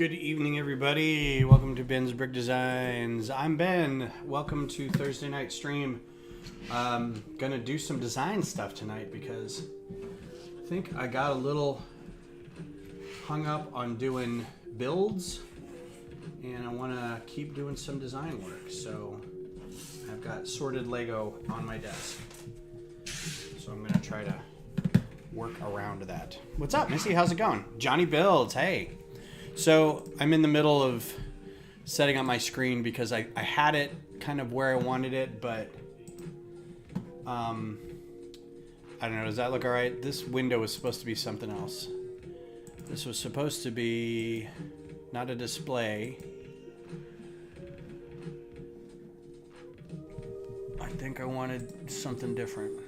Good evening, everybody. Welcome to Ben's Brick Designs. I'm Ben. Welcome to Thursday night stream. Gonna do some design stuff tonight because I think I got a little hung up on doing builds and I want to keep doing some design work. So I've got sorted Lego on my desk. So I'm gonna try to work around that. What's up, Missy? How's it going? Johnny Builds. Hey. So I'm in the middle of setting up my screen because I had it kind of where I wanted it, but I don't know. Does that look all right? This window was supposed to be something else. This was supposed to be not a display. I think I wanted something different.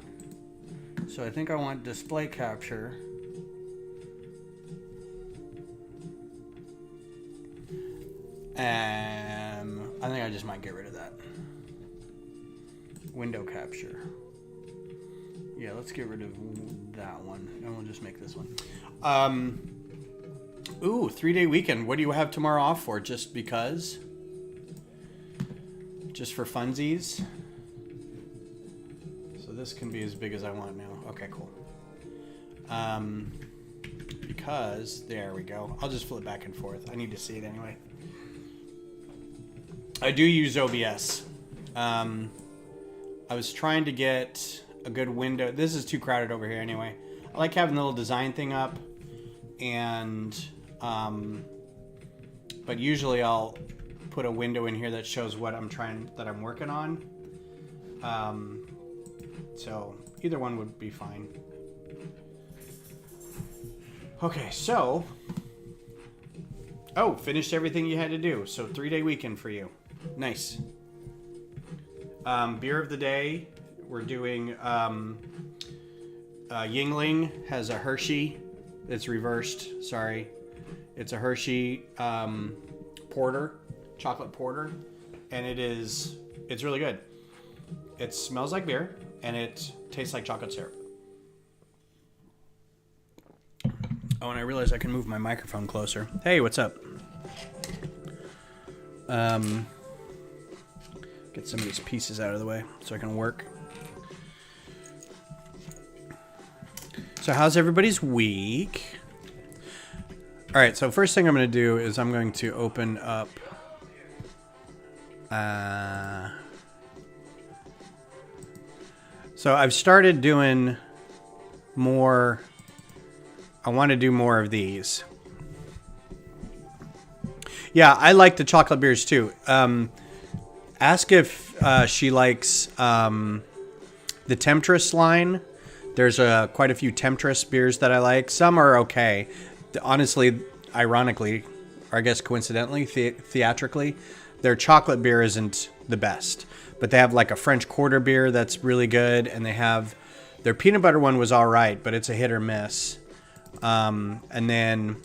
So I think I want display capture. I think I just might get rid of that. Window capture. Yeah, let's get rid of that one. And we'll just make this one. Ooh, 3-day weekend. What do you have tomorrow off for? Just because? Just for funsies? So this can be as big as I want now. Okay, cool. Because, there we go. I'll just flip back and forth. I need to see it anyway. I do use OBS. I was trying to get a good window. This is too crowded over here anyway. I like having the little design thing up, and but usually I'll put a window in here that shows what I'm working on. So either one would be fine. Okay, so finished everything you had to do. So 3-day weekend for you. Nice. Beer of the day. We're doing Yingling has a Hershey. It's reversed. Sorry. It's a Hershey porter, chocolate porter, and it's really good. It smells like beer and it tastes like chocolate syrup. Oh, and I realized I can move my microphone closer. Hey, what's up? Get some of these pieces out of the way so I can work. So how's everybody's week? All right, so first thing I'm going to do is I'm going to open up so I've started doing more. I want to do more of these. Yeah, I like the chocolate beers too. Ask if she likes the Temptress line. There's quite a few Temptress beers that I like. Some are okay. Honestly, ironically, or I guess coincidentally, theatrically, their chocolate beer isn't the best. But they have like a French Quarter beer that's really good, and they have their peanut butter one was all right, but it's a hit or miss. And then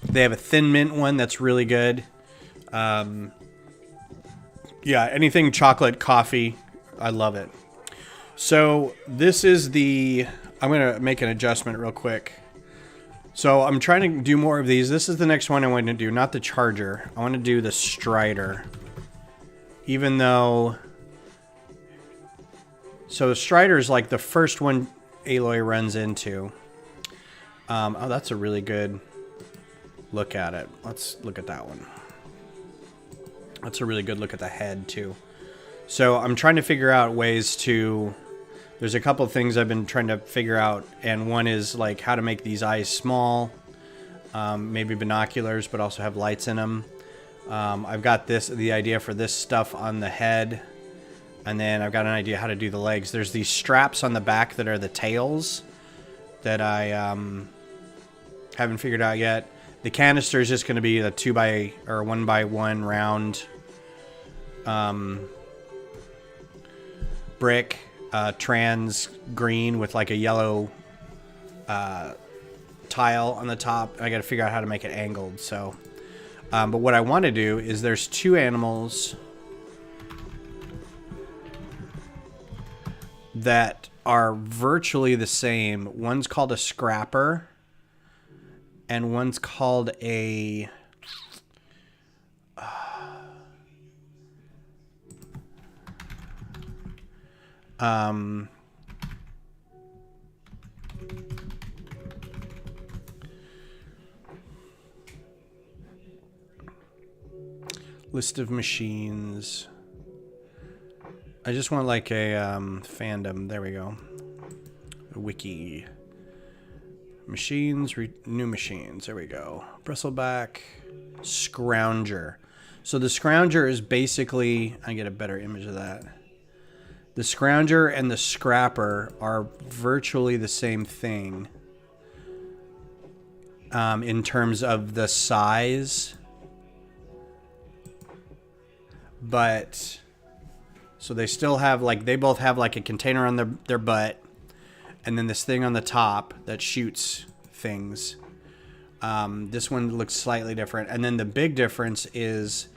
they have a thin mint one that's really good. Yeah, anything chocolate, coffee, I love it. So this is I'm going to make an adjustment real quick. So I'm trying to do more of these. This is the next one I want to do, not the Charger. I want to do the Strider. Even though... So the Strider is like the first one Aloy runs into. Oh, that's a really good look at it. Let's look at that one. That's a really good look at the head too. So I'm trying to figure out ways to... There's a couple of things I've been trying to figure out, and one is like how to make these eyes small, maybe binoculars, but also have lights in them. I've got the idea for this stuff on the head, and then I've got an idea how to do the legs. There's these straps on the back that are the tails that I haven't figured out yet. The canister is just going to be a 1x1 round brick, trans green with like a yellow tile on the top. I got to figure out how to make it angled. So, but what I want to do is there's two animals that are virtually the same. One's called a scrapper, and one's called a list of machines. I just want like a fandom. There we go. A wiki. Machines, new machines. There we go. Bristleback, Scrounger. So the Scrounger is basically, I get a better image of that. The Scrounger and the Scrapper are virtually the same thing in terms of the size. But so they still have like, they both have like a container on their butt, and then this thing on the top that shoots things. This one looks slightly different, and then the big difference is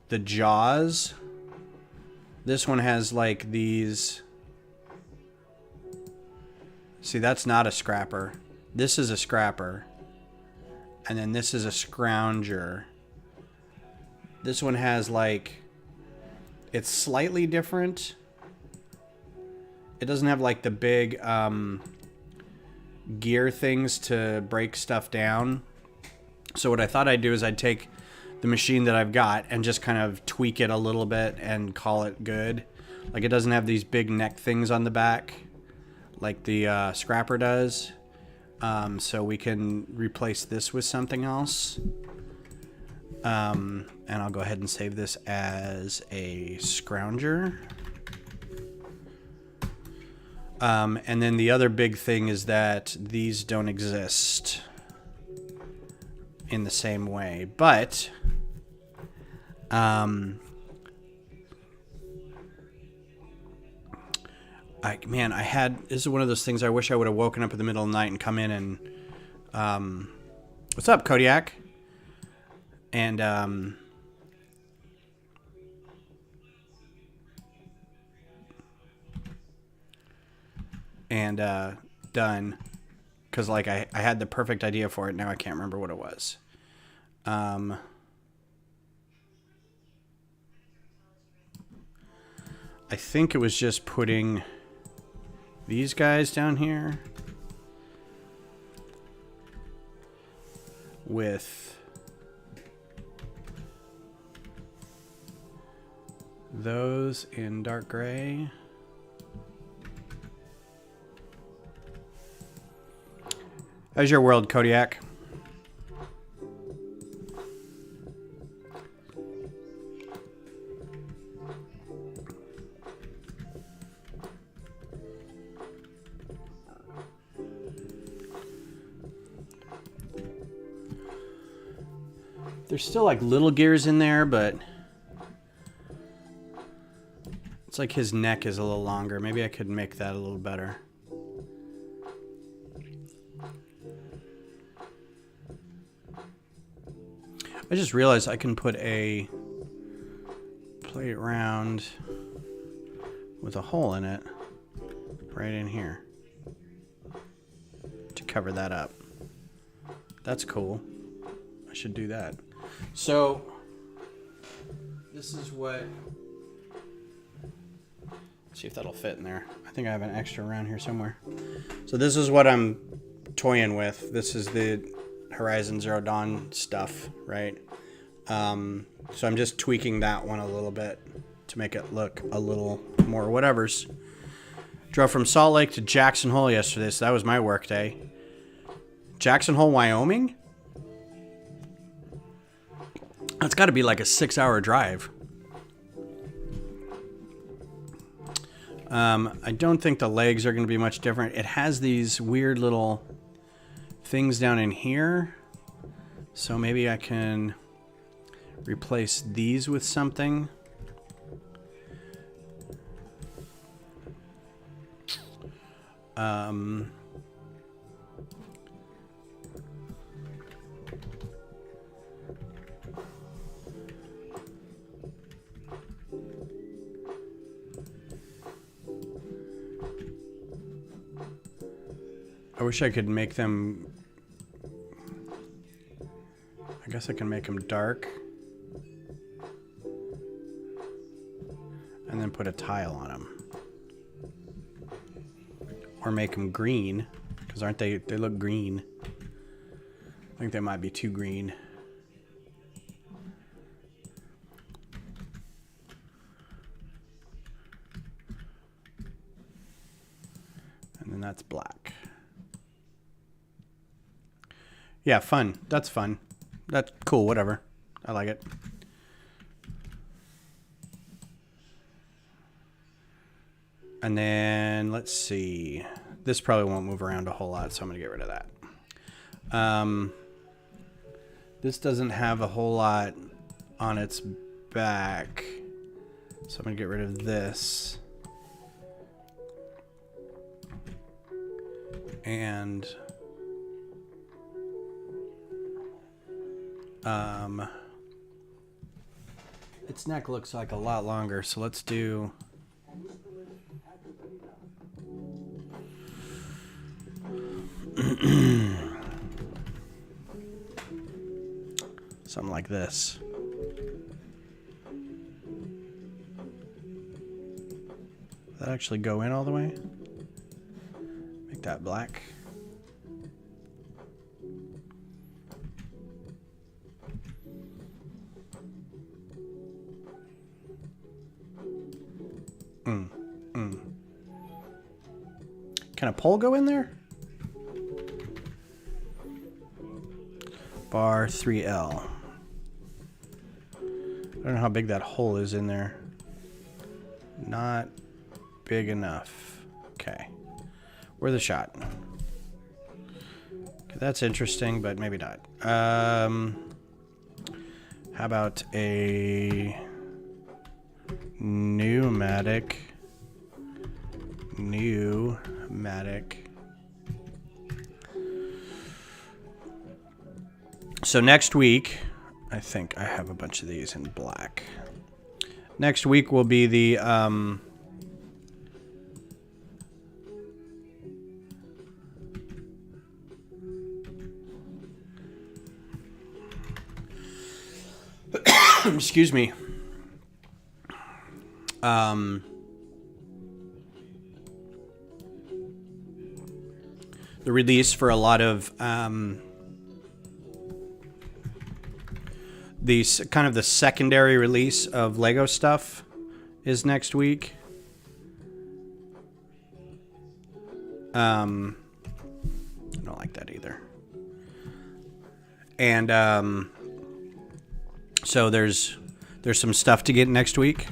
the jaws. This one has like these. See, that's not a Scrapper. This is a Scrapper, and then this is a Scrounger. This one has like, it's slightly different. It doesn't have like the big gear things to break stuff down. So what I thought I'd do is I'd take the machine that I've got and just kind of tweak it a little bit and call it good. Like, it doesn't have these big neck things on the back like the Scrapper does. So we can replace this with something else. And I'll go ahead and save this as a Scrounger. And then the other big thing is that these don't exist in the same way. But this is one of those things I wish I would have woken up in the middle of the night and come in and what's up, Kodiak? And done, because like I had the perfect idea for it. Now I can't remember what it was. I think it was just putting these guys down here with those in dark gray. How's your world, Kodiak? There's still like little gears in there, but it's like his neck is a little longer. Maybe I could make that a little better. I just realized I can put a plate round with a hole in it right in here to cover that up. That's cool. I should do that. So this is what, see if that'll fit in there. I think I have an extra around here somewhere. So this is what I'm toying with. This is the Horizon Zero Dawn stuff, right? So I'm just tweaking that one a little bit to make it look a little more whatevers. Drove from Salt Lake to Jackson Hole yesterday, so that was my work day. Jackson Hole, Wyoming? That's got to be like a 6-hour drive. I don't think the legs are going to be much different. It has these weird little things down in here. So maybe I can replace these with something. I wish I could make them I guess I can make them dark. And then put a tile on them. Or make them green, because aren't they look green. I think they might be too green. And then that's black. Yeah, fun. That's fun. That's cool, whatever. I like it. And then, let's see. This probably won't move around a whole lot, so I'm going to get rid of that. This doesn't have a whole lot on its back, so I'm going to get rid of this. And its neck looks like a lot longer, so let's do... something like this. Does that actually go in all the way? Make that black. Can a pole go in there? Bar 3L. I don't know how big that hole is in there. Not big enough. Okay. Where's the shot? Okay, that's interesting, but maybe not. How about a pneumatic? So next week, I think I have a bunch of these in black. Next week will be the excuse me. The release for a lot of the kind of the secondary release of Lego stuff is next week. I don't like that either. And so there's some stuff to get next week.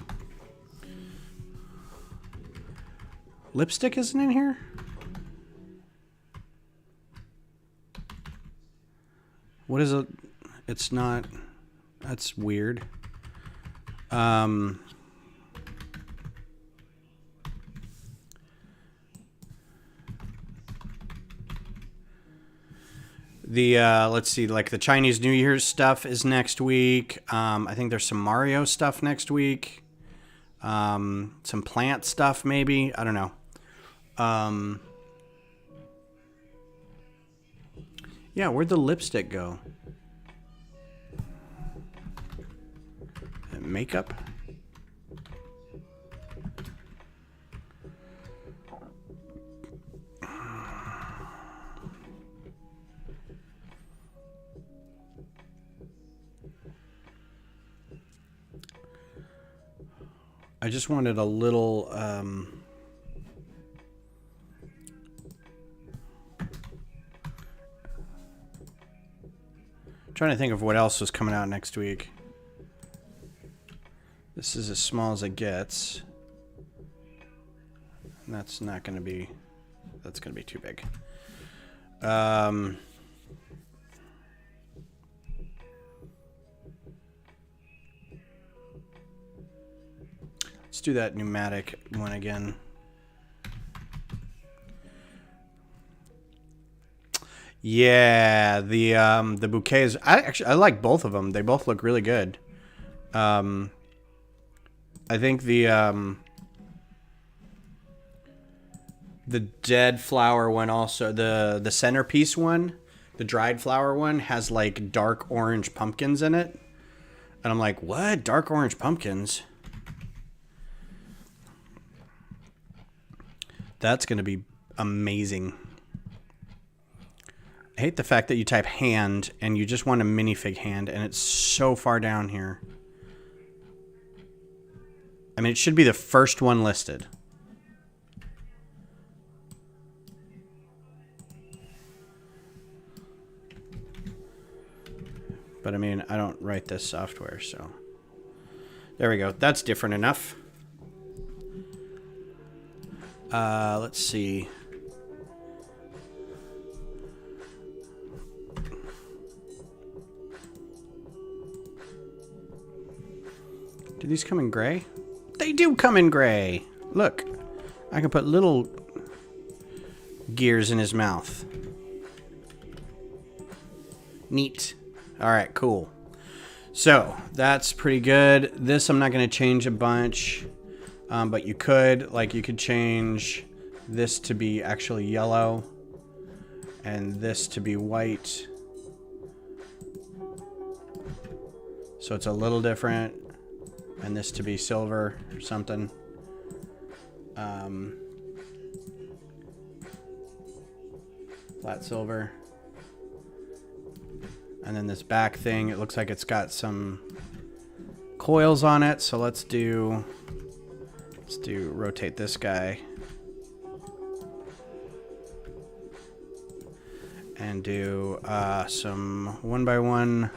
Lipstick isn't in here? What is it? It's not. That's weird. Let's see, like the Chinese New Year's stuff is next week. I think there's some Mario stuff next week. Some plant stuff maybe. I don't know. Yeah, where'd the lipstick go? Makeup? I just wanted a little trying to think of what else was coming out next week. This is as small as it gets. And that's not going to be, that's going to be too big. Let's do that pneumatic one again. Yeah, the bouquets. I like both of them. They both look really good. I think the dead flower one also, the centerpiece one, The dried flower one has like dark orange pumpkins in it. And I'm like, what? Dark orange pumpkins? That's going to be amazing. I hate the fact that you type hand and you just want a minifig hand and it's so far down here. I mean, it should be the first one listed. But I mean, I don't write this software, so. There we go. That's different enough. Let's see. Do these come in gray? They do come in gray. Look, I can put little gears in his mouth. Neat. All right, cool. So that's pretty good. This I'm not going to change a bunch, but you could, like, you could change this to be actually yellow and this to be white. So it's a little different. And this to be silver or something. Flat silver. And then this back thing, it looks like it's got some coils on it. So let's rotate this guy. And do some 1x1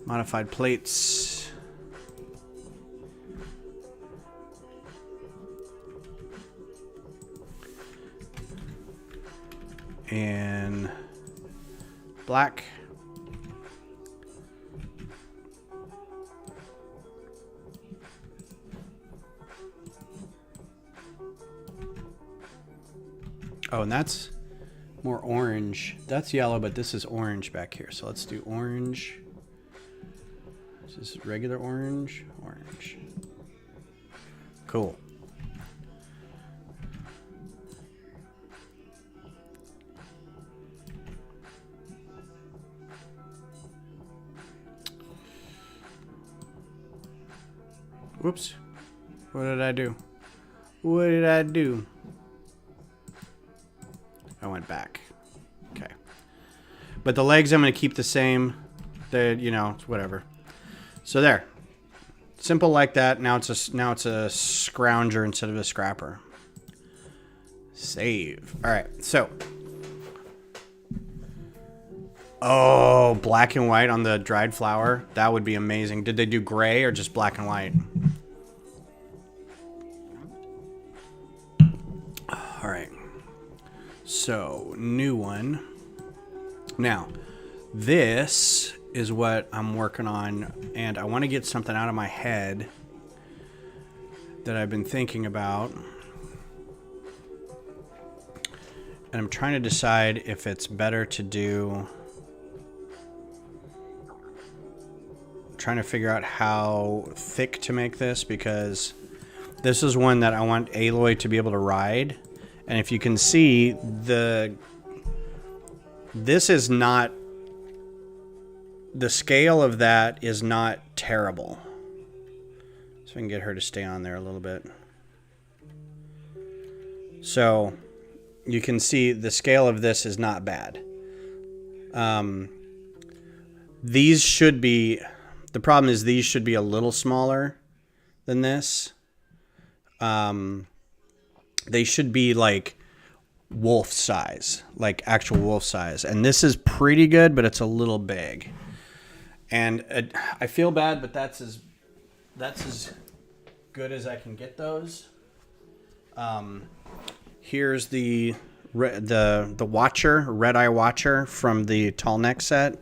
modified plates. And black. Oh, and that's more orange. That's yellow, but this is orange back here. So let's do orange. This is regular orange. Orange. Cool. Whoops. What did I do? What did I do? I went back. Okay. But the legs I'm going to keep the same. They, you know, whatever. So there. Simple like that. Now it's a scrounger instead of a scrapper. Save. All right. So. Oh, black and white on the dried flower. That would be amazing. Did they do gray or just black and white? All right. So, new one. Now, this is what I'm working on, and I want to get something out of my head that I've been thinking about. And I'm trying to decide if it's better to do... trying to figure out how thick to make this, because this is one that I want Aloy to be able to ride. And if you can see, this is not, the scale of that is not terrible. So I can get her to stay on there a little bit. So you can see the scale of this is not bad. These should be, the problem is these should be a little smaller than this. They should be like wolf size, like actual wolf size. And this is pretty good, but it's a little big. And I feel bad, but that's as good as I can get those. Here's the watcher, red eye watcher from the tall neck set.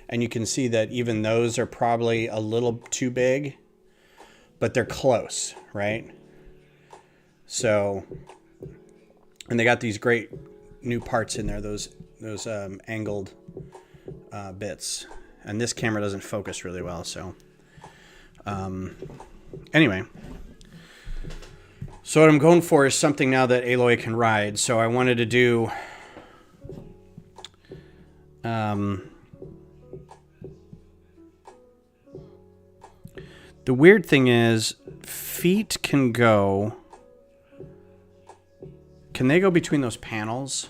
And you can see that even those are probably a little too big, but they're close, right? So, and they got these great new parts in there, those angled bits. And this camera doesn't focus really well, so. Anyway. So what I'm going for is something now that Aloy can ride. So I wanted to do The weird thing is, feet can go... Can they go between those panels?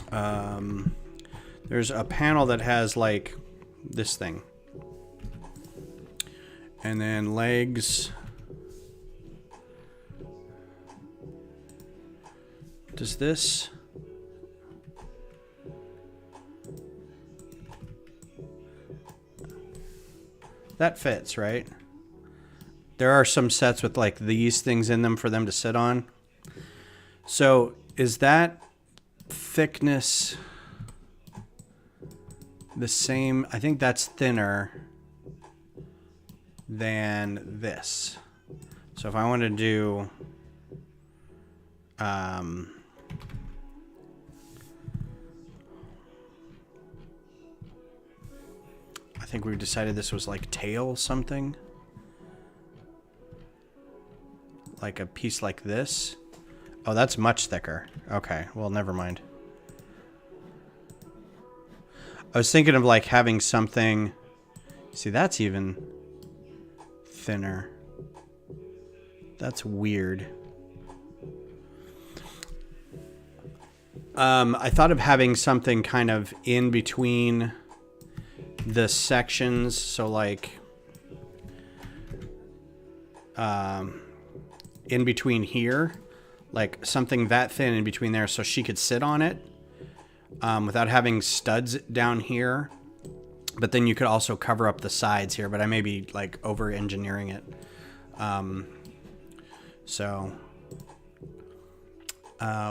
There's a panel that has, like, this thing. And then legs. Does this... That fits, right? There are some sets with like these things in them for them to sit on. So is that thickness the same? I think that's thinner than this. So if I want to do I think we decided this was like tail something. Like a piece like this. Oh, that's much thicker. Okay, well, never mind. I was thinking of like having something... See, that's even thinner. That's weird. I thought of having something kind of in between the sections, so like in between here, like something that thin in between there so she could sit on it without having studs down here, but then you could also cover up the sides here, but I may be like over engineering it. What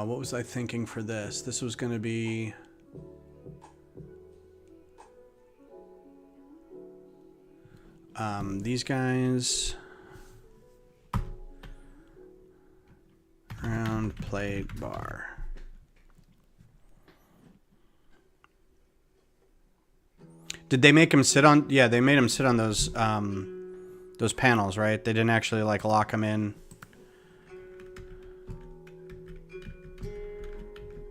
was I thinking for this? This was going to be these guys, round plate bar. Did they make him sit on? Yeah, they made him sit on those panels, right? They didn't actually like lock him in.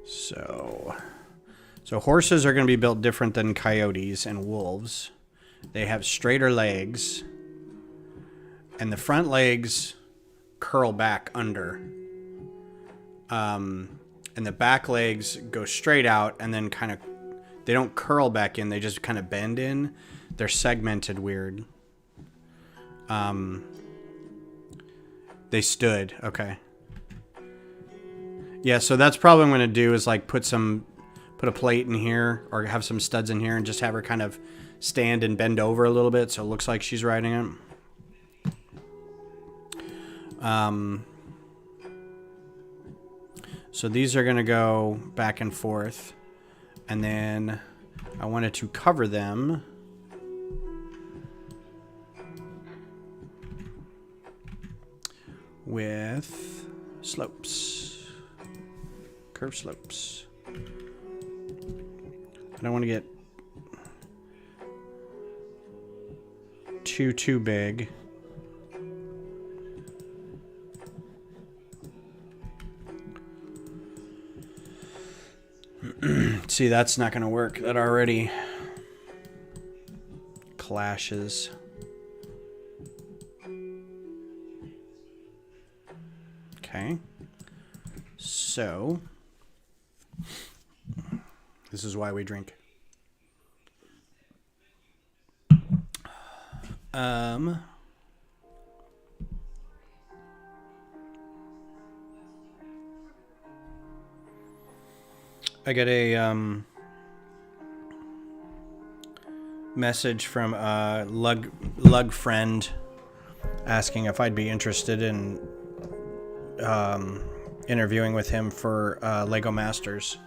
So horses are going to be built different than coyotes and wolves. They have straighter legs, and the front legs curl back under. And the back legs go straight out and then kind of, they don't curl back in, they just kind of bend in. They're segmented weird. They stood, okay. Yeah, so that's probably what I'm going to do is like put a plate in here or have some studs in here and just have her kind of stand and bend over a little bit so it looks like she's riding it. So these are going to go back and forth. And then I wanted to cover them with slopes. Curved slopes. I don't want to get too big. See, that's not going to work. That already clashes. Okay. So, this is why we drink. I get a message from a lug friend asking if I'd be interested in interviewing with him for Lego Masters.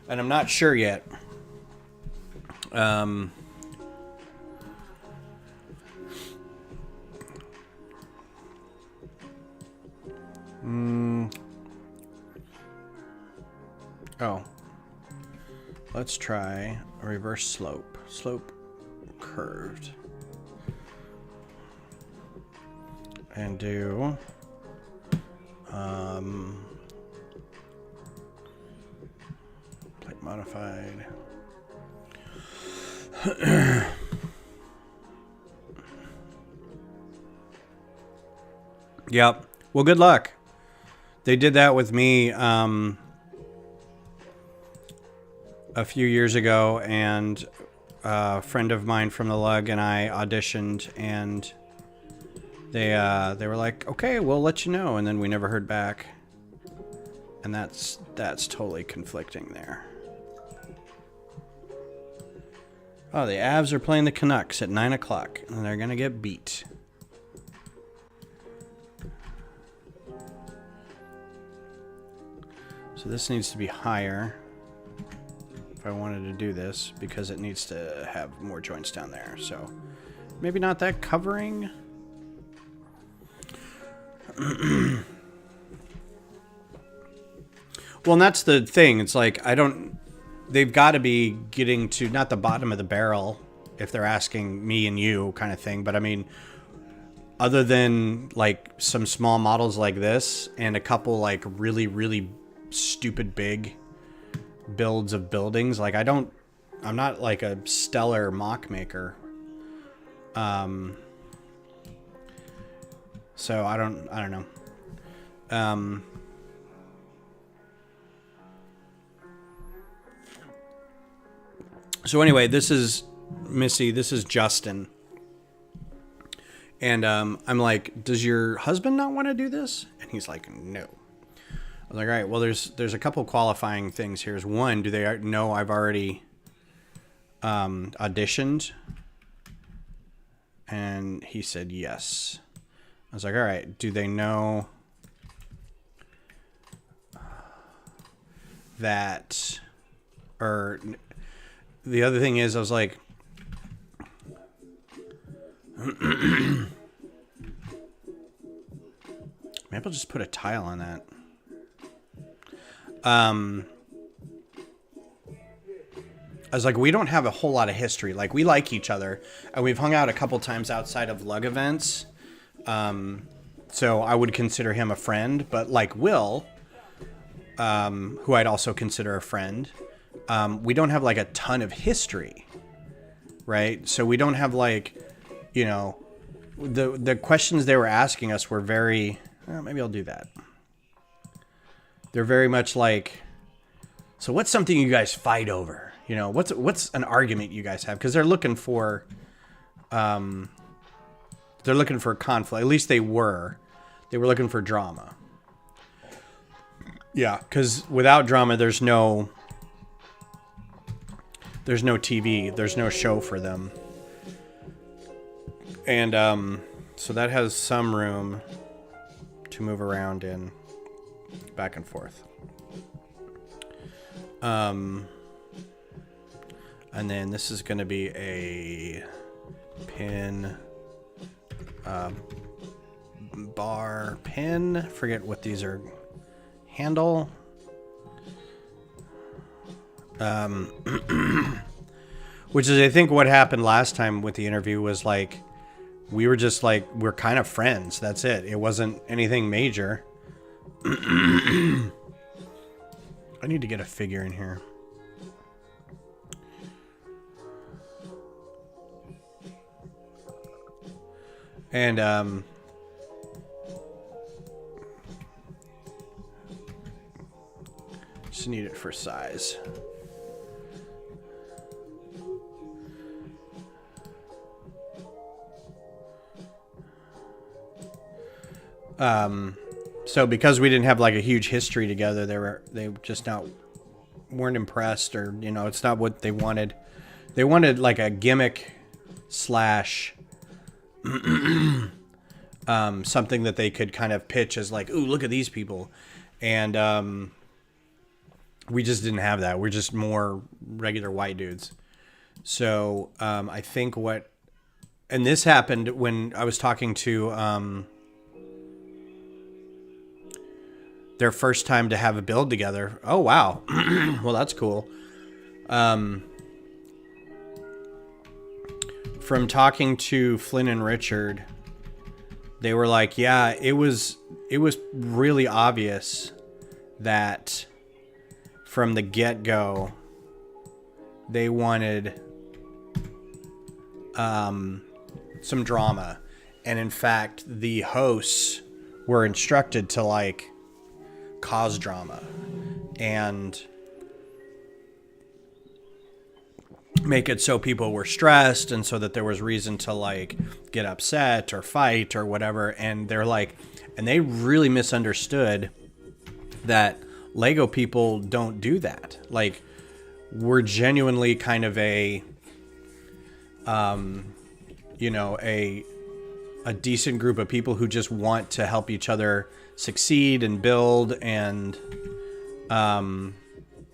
And I'm not sure yet. Oh. Let's try a reverse slope. Slope curved. And do plate modified. Yep. Well, good luck. They did that with me a few years ago, and a friend of mine from the lug and I auditioned, and they were like, "Okay, we'll let you know," and then we never heard back, and that's totally conflicting there. Oh, the Avs are playing the Canucks at 9 o'clock, and they're gonna get beat. So this needs to be higher if I wanted to do this, because it needs to have more joints down there. So maybe not that covering. Well, and that's the thing. It's like, they've got to be getting to not the bottom of the barrel if they're asking me and you kind of thing. But I mean, other than like some small models like this and a couple like really, really stupid big builds of buildings, like I'm not like a stellar MOC maker. So I don't know. So anyway, this is Missy, this is Justin. And I'm like, "Does your husband not want to do this?" And he's like, "No." I was like, "All right, well, there's a couple qualifying things here. One, do they know I've already auditioned?" And he said yes. I was like, "All right, do they know that?" Or the other thing is, I was like, maybe I'll just put a tile on that. I was like, we don't have a whole lot of history. Like, we like each other, and we've hung out a couple times outside of lug events. So I would consider him a friend, but like Will, who I'd also consider a friend, we don't have like a ton of history, right? So we don't have like, you know, the questions they were asking us were very, maybe I'll do that. They're very much like, so what's something you guys fight over? You know, what's an argument you guys have? Because they're looking for conflict. At least they were looking for drama. Yeah, because without drama, there's no TV, there's no show for them. And so that has some room to move around in, back and forth. And then this is going to be a pin, bar, pin, forget what these are, handle. Which is, I think, what happened last time with the interview was like, we were just like, we're kind of friends. That's it. It wasn't anything major. I need to get a figure in here. And, just need it for size. So because we didn't have like a huge history together, they just weren't impressed, or, you know, it's not what they wanted. They wanted like a gimmick slash something that they could kind of pitch as like, "Ooh, look at these people." And we just didn't have that. We're just more regular white dudes. So I think and this happened when I was talking to their first time to have a build together. Oh, wow. Well, that's cool. From talking to Flynn and Richard, they were like, yeah, it was really obvious that from the get-go, they wanted some drama. And in fact, the hosts were instructed to like cause drama and make it so people were stressed and so that there was reason to like get upset or fight or whatever. And they're like, and they really misunderstood that Lego people don't do that. Like, we're genuinely kind of a decent group of people who just want to help each other succeed and build. And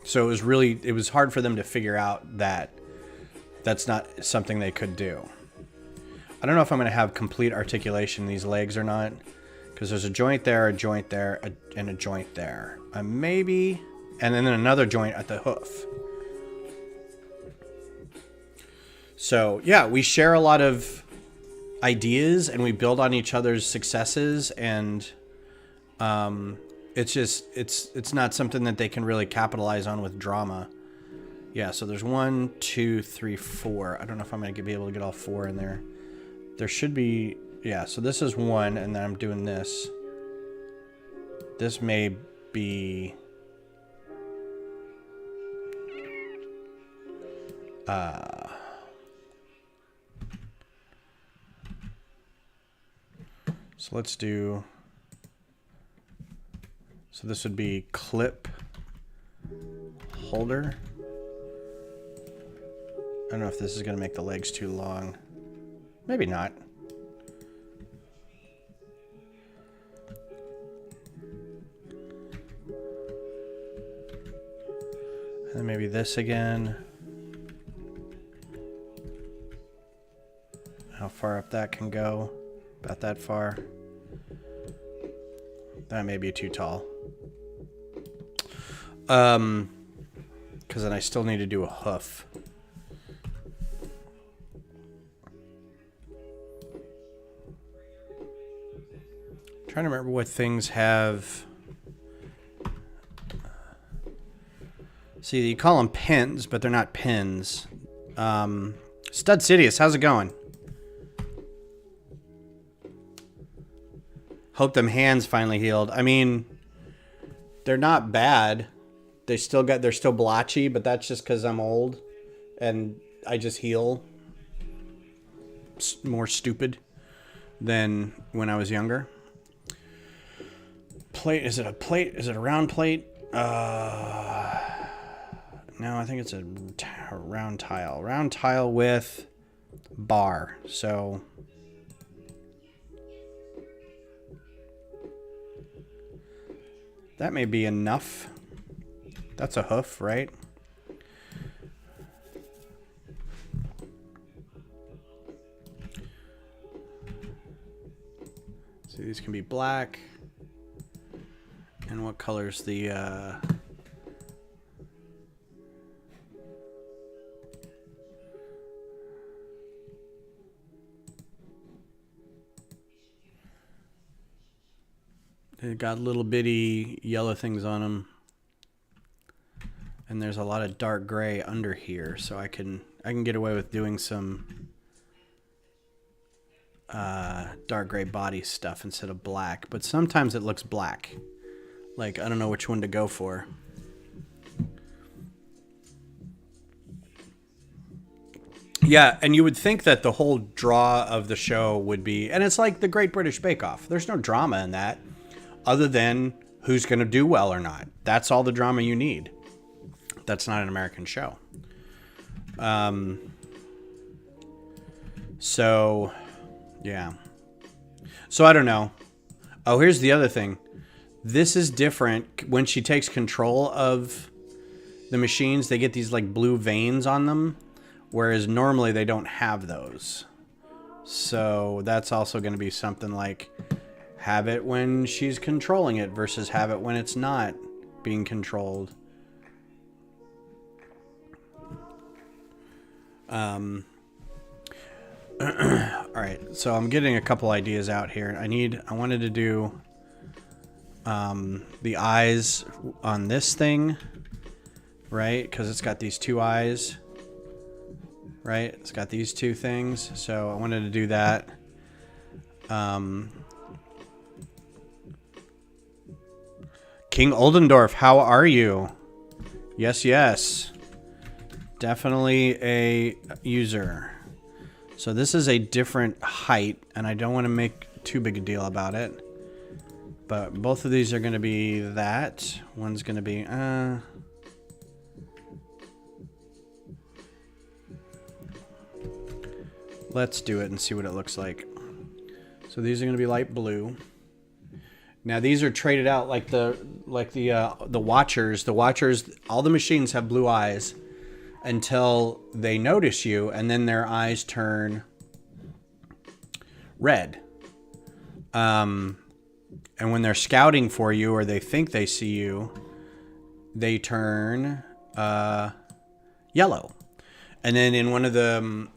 so it was hard for them to figure out that that's not something they could do. I don't know if I'm going to have complete articulation in these legs or not, because there's a joint there, a joint there, and a joint there. Maybe, and then another joint at the hoof. So yeah, we share a lot of ideas and we build on each other's successes, and it's not something that they can really capitalize on with drama. Yeah, so there's 1, 2, 3, 4. I don't know if I'm going to be able to get all 4 in there. There should be, yeah, so this is 1, and then I'm doing this. This may be so let's do, so this would be clip holder. I don't know if this is going to make the legs too long. Maybe not. And then maybe this again. How far up that can go. About that far. That may be too tall. Because then I still need to do a hoof. Trying to remember what things have. See, you call them pins, but they're not pins. Stud Sidious, how's it going? Hope them hands finally healed. I mean, they're not bad. They're still blotchy, but that's just because I'm old and I just heal more stupid than when I was younger. Plate, is it a plate? Is it a round plate? No, I think it's a round tile. Round tile with bar. So that may be enough. That's a hoof, right? So these can be black. And what color's the they got little bitty yellow things on them. And there's a lot of dark gray under here, so I can get away with doing some dark gray body stuff instead of black, but sometimes it looks black. Like, I don't know which one to go for. Yeah, and you would think that the whole draw of the show would be, and it's like the Great British Bake Off. There's no drama in that other than who's going to do well or not. That's all the drama you need. That's not an American show. So, yeah. So I don't know. Oh, here's the other thing. This is different. When she takes control of the machines, they get these like blue veins on them, whereas normally they don't have those. So that's also going to be something like have it when she's controlling it versus have it when it's not being controlled. All right, so I'm getting a couple ideas out here. I wanted to do the eyes on this thing, right? Because it's got these two eyes, right? It's got these two things, so I wanted to do that. King Oldendorf, how are you? Yes, yes. Definitely a user. So this is a different height, and I don't want to make too big a deal about it. But both of these are going to be that. One's going to be... Let's do it and see what it looks like. So these are going to be light blue. Now these are traded out like the watchers. The watchers, all the machines have blue eyes until they notice you, and then their eyes turn red. And when they're scouting for you or they think they see you, they turn yellow. And then in one of the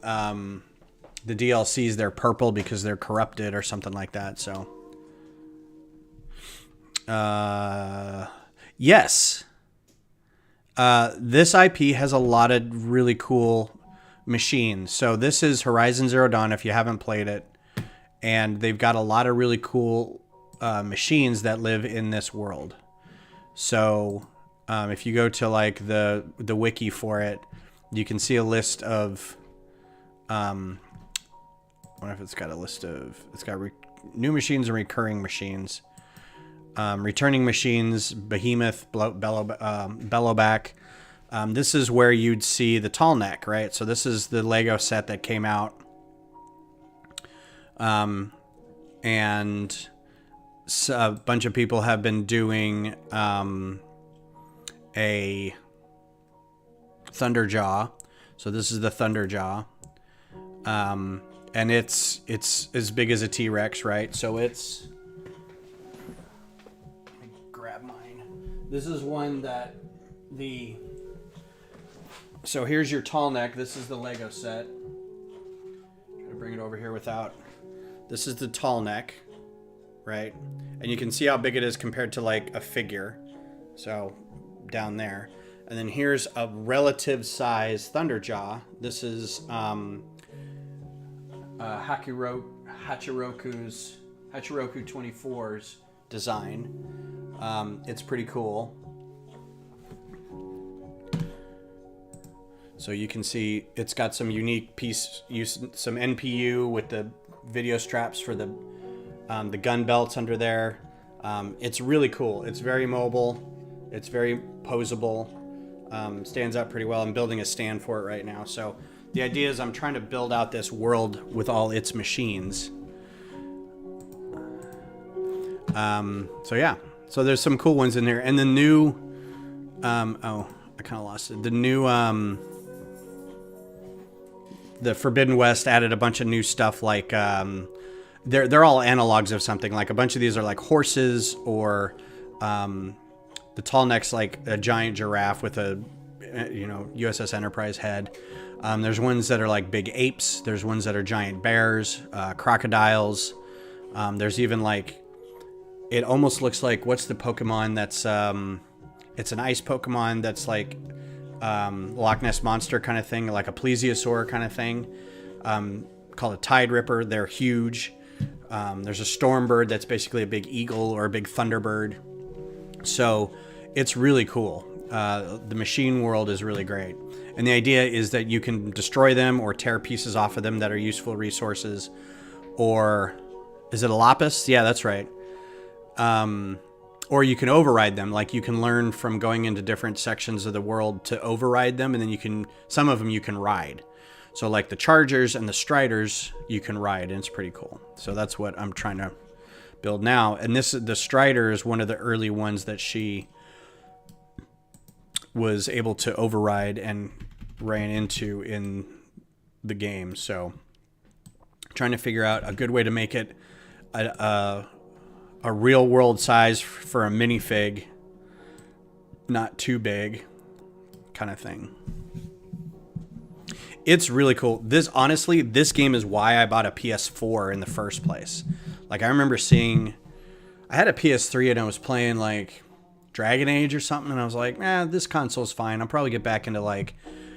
DLCs, they're purple because they're corrupted or something like that. So, yes. This IP has a lot of really cool machines. So this is Horizon Zero Dawn, if you haven't played it. And they've got a lot of really cool machines that live in this world. So if you go to like the wiki for it, you can see a list of... I wonder if it's got a list of... It's got new machines and recurring machines. Returning machines, Behemoth, Bellowback. This is where you'd see the tall neck, right? So this is the Lego set that came out. And a bunch of people have been doing a Thunderjaw. So this is the Thunderjaw. And it's as big as a T-Rex, right? So it's... This is one that so here's your tall neck. This is the Lego set. Try to bring it over here without. This is the tall neck, right? And you can see how big it is compared to like a figure. So down there. And then here's a relative size Thunderjaw. This is Hachiroku's 24's design. It's pretty cool. So you can see it's got some unique some NPU with the video straps for the gun belts under there. It's really cool. It's very mobile. It's very posable. Stands out pretty well. I'm building a stand for it right now. So the idea is I'm trying to build out this world with all its machines. So yeah. So there's some cool ones in there. And the new... oh, I kind of lost it. The new... the Forbidden West added a bunch of new stuff like... they're all analogs of something. Like a bunch of these are like horses, or the tall neck's like a giant giraffe with a USS Enterprise head. There's ones that are like big apes. There's ones that are giant bears, crocodiles. There's even like... It almost looks like, what's the Pokemon that's, it's an ice Pokemon that's like Loch Ness Monster kind of thing, like a Plesiosaur kind of thing, called a Tide Ripper. They're huge. There's a Stormbird that's basically a big eagle or a big Thunderbird. So it's really cool. The machine world is really great. And the idea is that you can destroy them or tear pieces off of them that are useful resources. Or, is it a Lapis? Yeah, that's right. Or you can override them. Like you can learn from going into different sections of the world to override them, and then some of them you can ride. So like the Chargers and the Striders, you can ride, and it's pretty cool. So that's what I'm trying to build now. And the Strider is one of the early ones that she was able to override and ran into in the game. So trying to figure out a good way to make it a real world size for a minifig, not too big, kind of thing. It's really cool. Honestly, this game is why I bought a PS4 in the first place. Like, I remember I had a PS3 and I was playing like Dragon Age or something, and I was like, this console's fine. I'll probably get back into like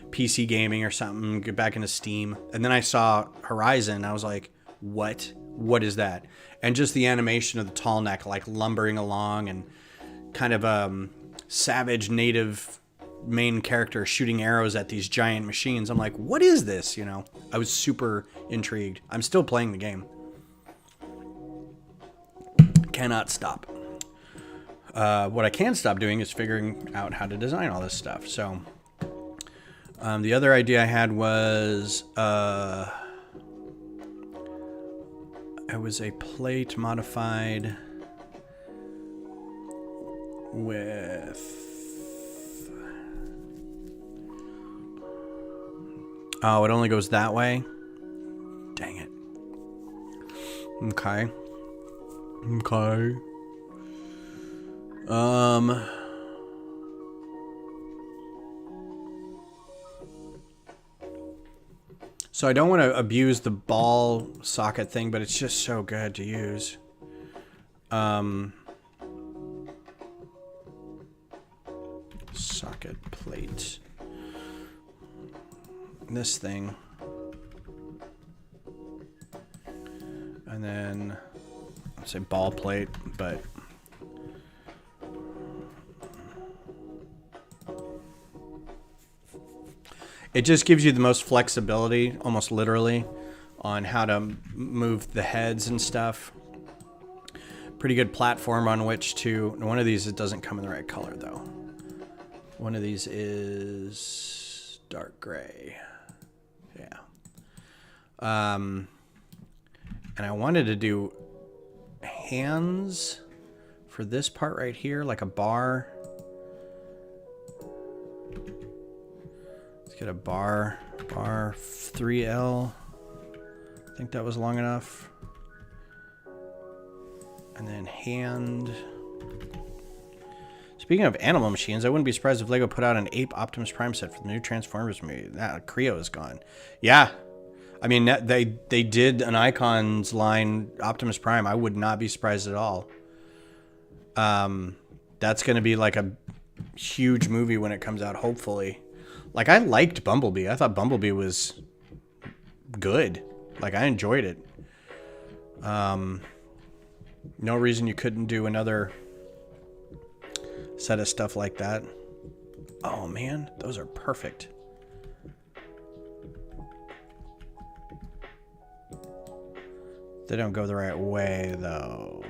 PC gaming or something, get back into Steam. And then I saw Horizon, and I was like, what is that? And just the animation of the tall neck like lumbering along, and kind of savage native main character shooting arrows at these giant machines. I'm like, what is this? You know, I was super intrigued. I'm still playing the game. Cannot stop. What I can stop doing is figuring out how to design all this stuff. So the other idea I had was it was a plate modified with... Oh, it only goes that way? Dang it. Okay. So I don't want to abuse the ball socket thing, but it's just so good to use. Socket plate. This thing. And then, I'd say ball plate, but... It just gives you the most flexibility, almost literally, on how to move the heads and stuff. Pretty good platform on which to... One of these, it doesn't come in the right color, though. One of these is dark gray. Yeah. And I wanted to do hands for this part right here, like a bar. Let's get a bar 3L. I think that was long enough. And then hand. Speaking of animal machines, I wouldn't be surprised if LEGO put out an Ape Optimus Prime set for the new Transformers movie. That Creo is gone. Yeah. I mean, they did an Icons line Optimus Prime. I would not be surprised at all. That's going to be like a huge movie when it comes out, hopefully. Like, I liked Bumblebee. I thought Bumblebee was good. Like, I enjoyed it. No reason you couldn't do another set of stuff like that. Oh man, those are perfect. They don't go the right way though.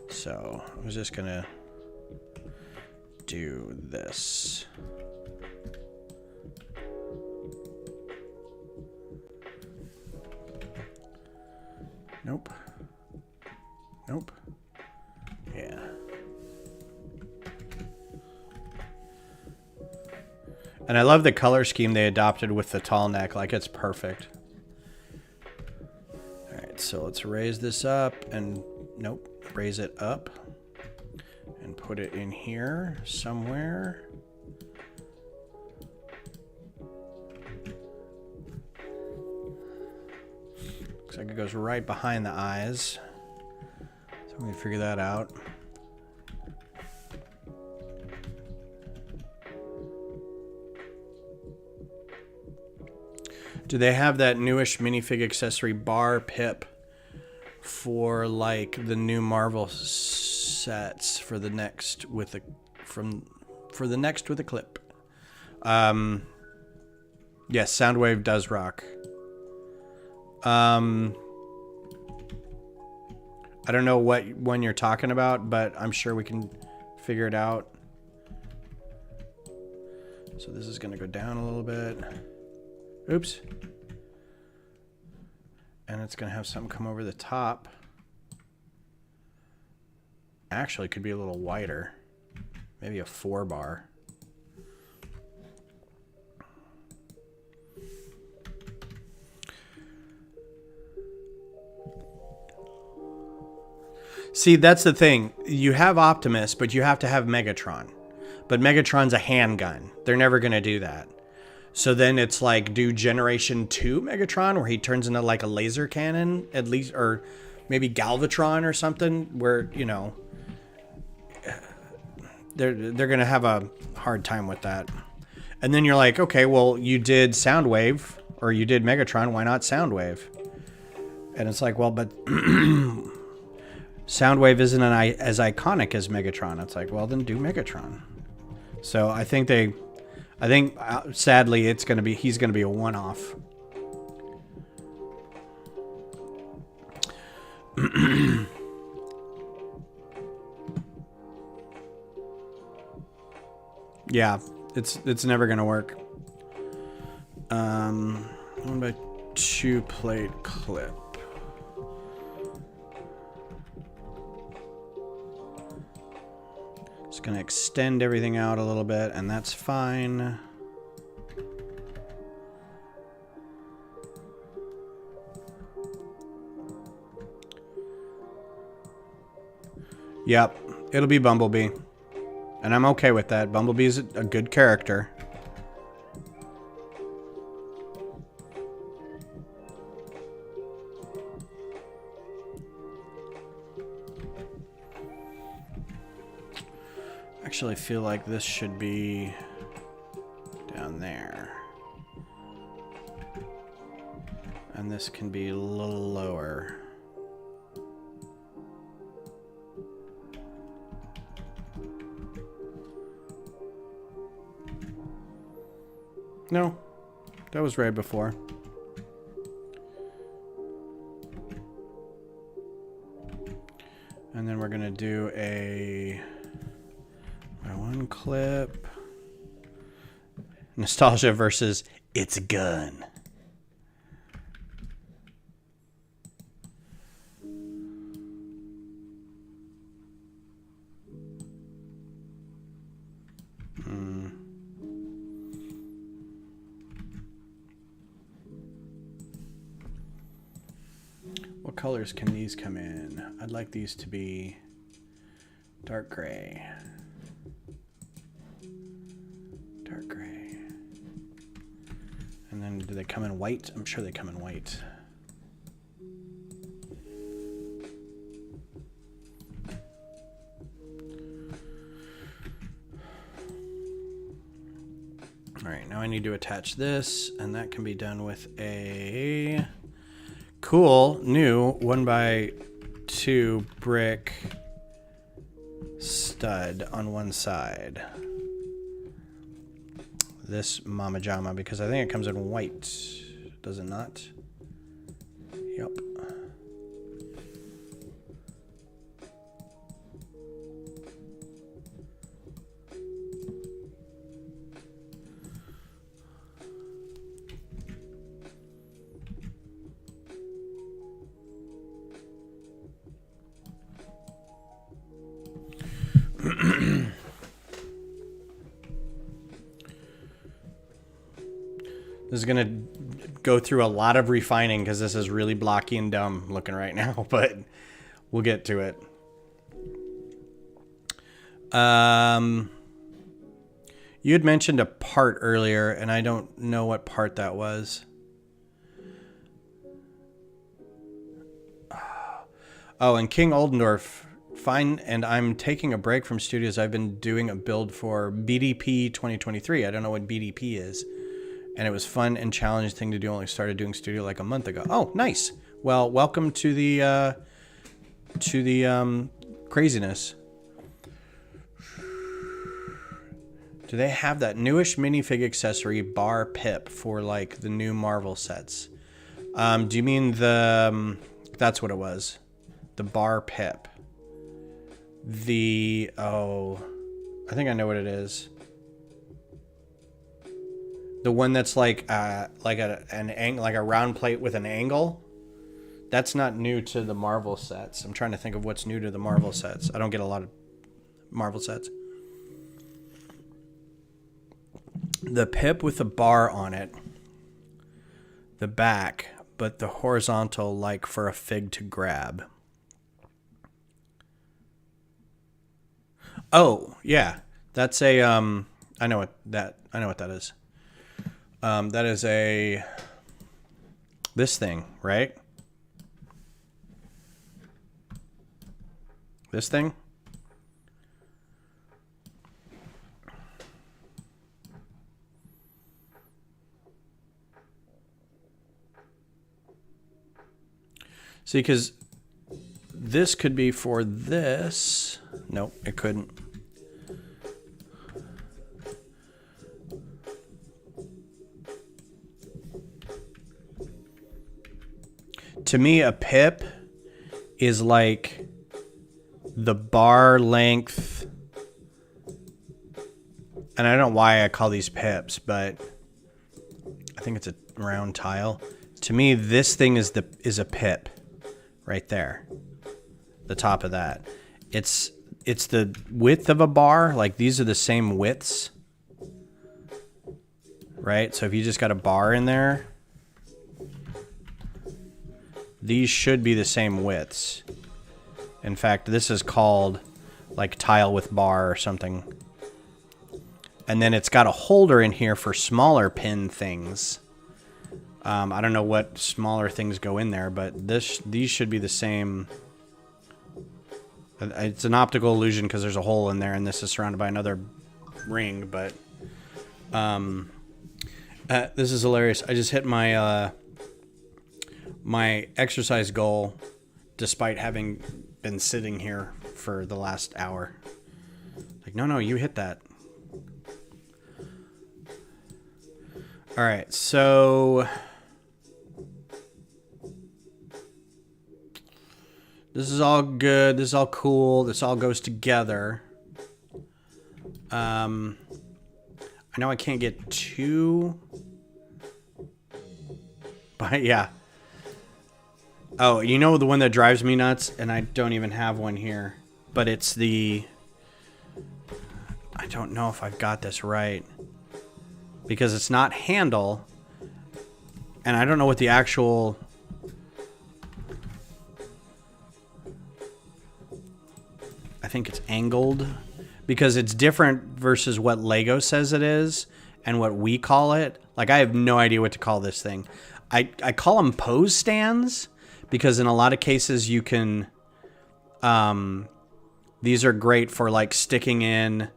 So I was just gonna do this. Nope. Nope. Yeah. And I love the color scheme they adopted with the tall neck. Like, it's perfect. All right, so let's raise this up and nope, raise it up and put it in here somewhere. Looks like it goes right behind the eyes. So I'm gonna figure that out. Do they have that newish minifig accessory bar pip for like the new Marvel sets for the next with a for the next with a clip? Yes, Soundwave does rock. I don't know what one you're talking about, but I'm sure we can figure it out. So this is going to go down a little bit. Oops. And it's going to have something come over the top. Actually, it could be a little wider. Maybe a 4-bar. See, that's the thing. You have Optimus, but you have to have Megatron. But Megatron's a handgun. They're never going to do that. So then it's like, do Generation 2 Megatron, where he turns into like a laser cannon, at least, or maybe Galvatron or something, where, you know, they're going to have a hard time with that. And then you're like, okay, well, you did Soundwave, or you did Megatron, why not Soundwave? And it's like, well, but Soundwave isn't as iconic as Megatron. It's like, well, then do Megatron. So I think sadly he's going to be a one-off. Yeah, it's never going to work. One by 2 plate clip. Just going to extend everything out a little bit, and that's fine. Yep, it'll be Bumblebee. And I'm okay with that. Bumblebee's a good character. Actually, I feel like this should be down there. And this can be a little lower. No, that was right before. And then we're gonna do a one clip. Nostalgia versus It's a Gun. What colors can these come in? I'd like these to be dark gray. Dark gray. And then do they come in white? I'm sure they come in white. All right, now I need to attach this, and that can be done with a cool new 1x2 brick stud on one side. This Mama Jama, because I think it comes in white. Does it not? Yep. This is going to go through a lot of refining because this is really blocky and dumb looking right now, but we'll get to it. You had mentioned a part earlier, and I don't know what part that was. Oh, and King Oldendorf, fine, and I'm taking a break from studios. I've been doing a build for BDP 2023. I don't know what BDP is. And it was fun and challenging thing to do. Only started doing studio like a month ago. Oh, nice. Well, welcome to the craziness. Do they have that newish minifig accessory bar pip for like the new Marvel sets? Do you mean the? That's what it was. The bar pip. I think I know what it is. The one that's like a round plate with an angle. That's not new to the Marvel sets. I'm trying to think of what's new to the Marvel sets. I don't get a lot of Marvel sets. The pip with the bar on it. The back, but the horizontal like for a fig to grab. Oh, yeah. That's a I know what that is. That is a this thing, right? This thing? See, because this could be for this. Nope, it couldn't. To me, a pip is like the bar length. And I don't know why I call these pips, but I think it's a round tile. To me, this thing is a pip right there. The top of that. It's the width of a bar. Like these are the same widths. Right? So if you just got a bar in there, these should be the same widths. In fact, this is called like tile with bar or something. And then it's got a holder in here for smaller pin things. I don't know what smaller things go in there, but these should be the same. It's an optical illusion because there's a hole in there, and this is surrounded by another ring. But this is hilarious. I just hit my my exercise goal, despite having been sitting here for the last hour. Like, no, you hit that. All right, so this is all good. This is all cool. This all goes together. I know I can't get two, but yeah. Oh, you know the one that drives me nuts, and I don't even have one here, but it's the. I don't know if I've got this right. Because it's not handle, and I don't know what the actual I think it's angled, because it's different versus what Lego says it is and what we call it. Like, I have no idea what to call this thing. I call them pose stands because in a lot of cases you can these are great for like sticking in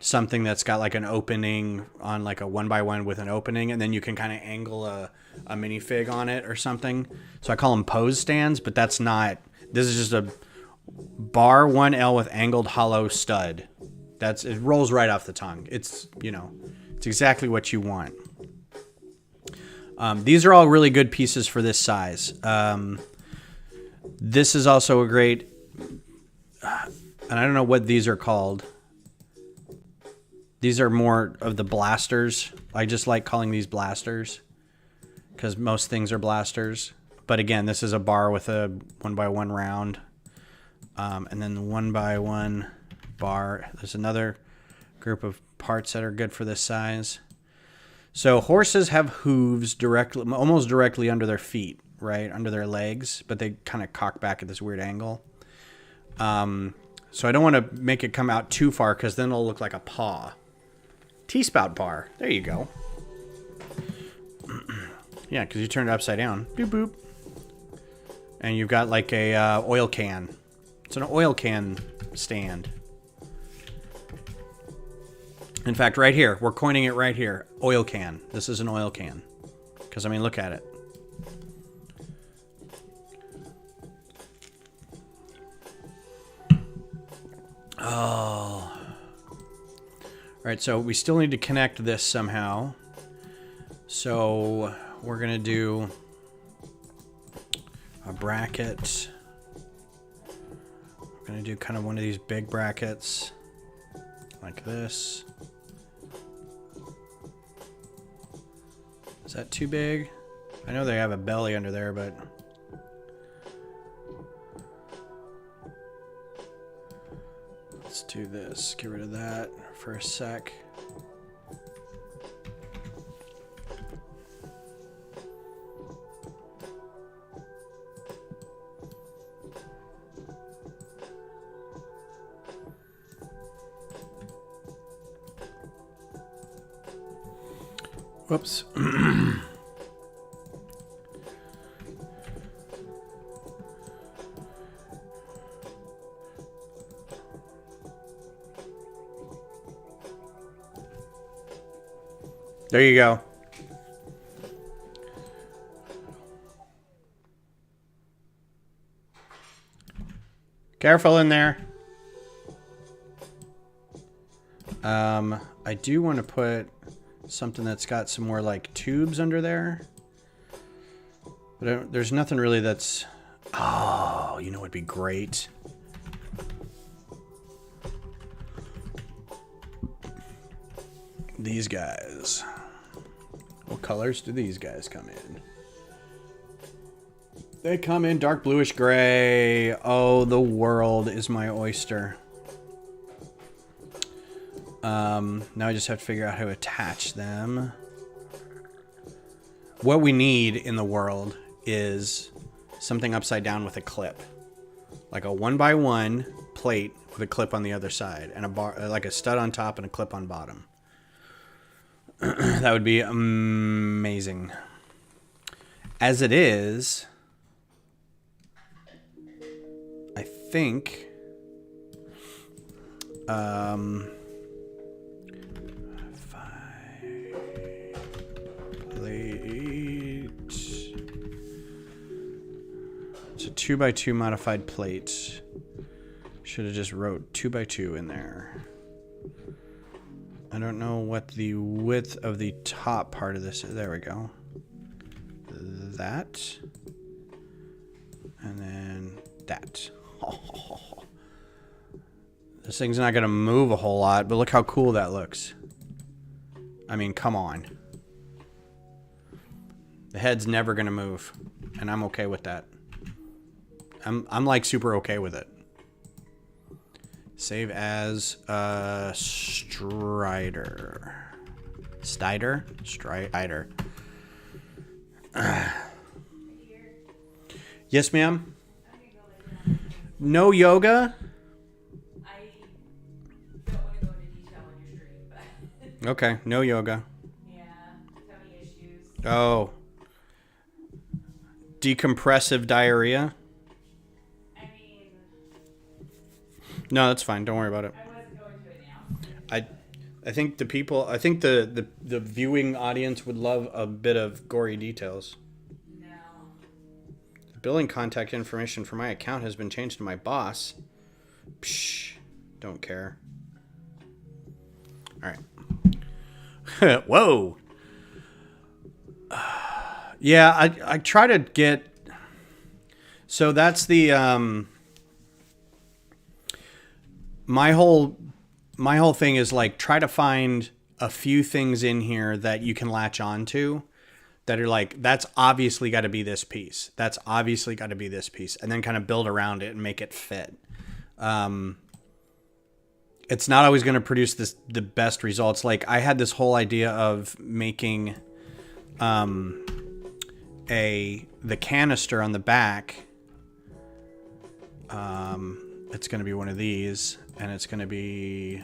something that's got like an opening on like a 1x1 with an opening, and then you can kind of angle a minifig on it or something. So I call them pose stands, but that's not. This is just a bar 1L with angled hollow stud. It rolls right off the tongue. It's, you know, it's exactly what you want. These are all really good pieces for this size. This is also a great, and I don't know what these are called. These are more of the blasters. I just like calling these blasters because most things are blasters. But again, this is a bar with a 1x1 round. And then the 1x1 bar. There's another group of parts that are good for this size. So horses have hooves almost directly under their feet, right? Under their legs, but they kind of cock back at this weird angle. So I don't want to make it come out too far because then it'll look like a paw. T-spout bar. There you go. Yeah, because you turn it upside down. Boop, boop. And you've got like a oil can. It's an oil can stand. In fact, right here. We're coining it right here. Oil can. This is an oil can. Because, I mean, look at it. Oh. All right, so we still need to connect this somehow. So we're going to do a bracket. We're going to do kind of one of these big brackets like this. Is that too big? I know they have a belly under there, but let's do this. Get rid of that for a sec. Whoops. There you go. Careful in there. I do want to put something that's got some more like tubes under there. But there's nothing really that's... Oh, you know what'd be great? These guys. What colors do these guys come in? They come in dark bluish gray. Oh, the world is my oyster. Now I just have to figure out how to attach them. What we need in the world is something upside down with a clip. Like a 1x1 plate with a clip on the other side. And a bar, like a stud on top and a clip on bottom. That would be amazing. As it is, I think it's a 2x2 modified plate. Should have just wrote 2x2 in there. I don't know what the width of the top part of this is. There we go. That. And then that. This thing's not going to move a whole lot, but look how cool that looks. I mean, come on. The head's never going to move, and I'm okay with that. I'm like super okay with it. Save as Strider. Strider? Strider. Yes, ma'am? No yoga? I don't want to go into detail on your stream, but... Okay, no yoga. Yeah, tummy issues. Oh. Decompressive diarrhea? No, that's fine. Don't worry about it. I wasn't going to it now. I think the people, I think the viewing audience would love a bit of gory details. No. The billing contact information for my account has been changed to my boss. Psh, don't care. All right. Whoa. Yeah, I try to get. So that's the my whole thing is like try to find a few things in here that you can latch on to that are like, that's obviously got to be this piece. That's obviously got to be this piece. And then kind of build around it and make it fit. It's not always going to produce the best results. Like I had this whole idea of making the canister on the back. It's going to be one of these. And it's going to be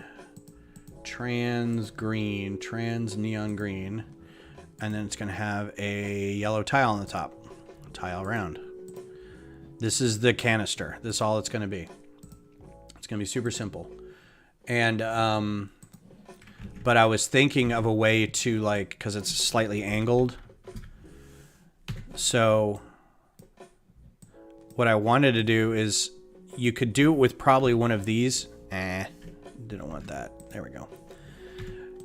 trans neon green. And then it's going to have a yellow tile on the top. Tile round. This is the canister. This is all it's going to be. It's going to be super simple. And, but I was thinking of a way to like, because it's slightly angled. So what I wanted to do is you could do it with probably one of these. Didn't want that. There we go.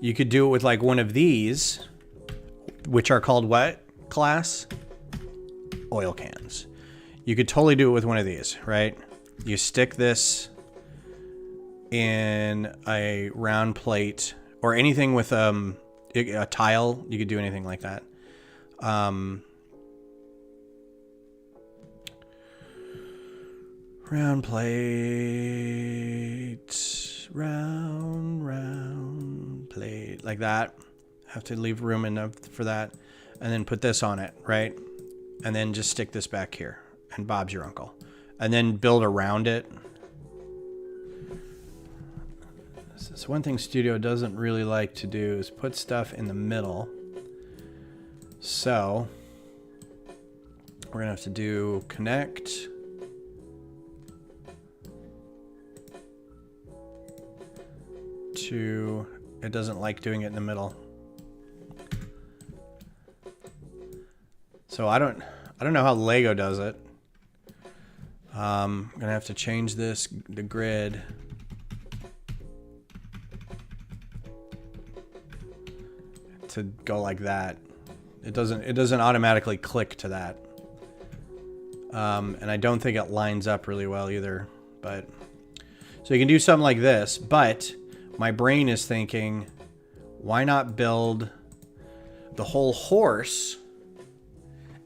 You could do it with like one of these, which are called what class? Oil cans. You could totally do it with one of these, right? You stick this in a round plate or anything with a tile. You could do anything like that. Round plate, round plate, like that. Have to leave room enough for that. And then put this on it, right? And then just stick this back here. And Bob's your uncle. And then build around it. This is one thing Studio doesn't really like to do is put stuff in the middle. So we're gonna have to do connect. To, it doesn't like doing it in the middle. So I don't know how Lego does it. I'm gonna have to change the grid. To go like that. It doesn't automatically click to that. And I don't think it lines up really well either, but so you can do something like this, but my brain is thinking, why not build the whole horse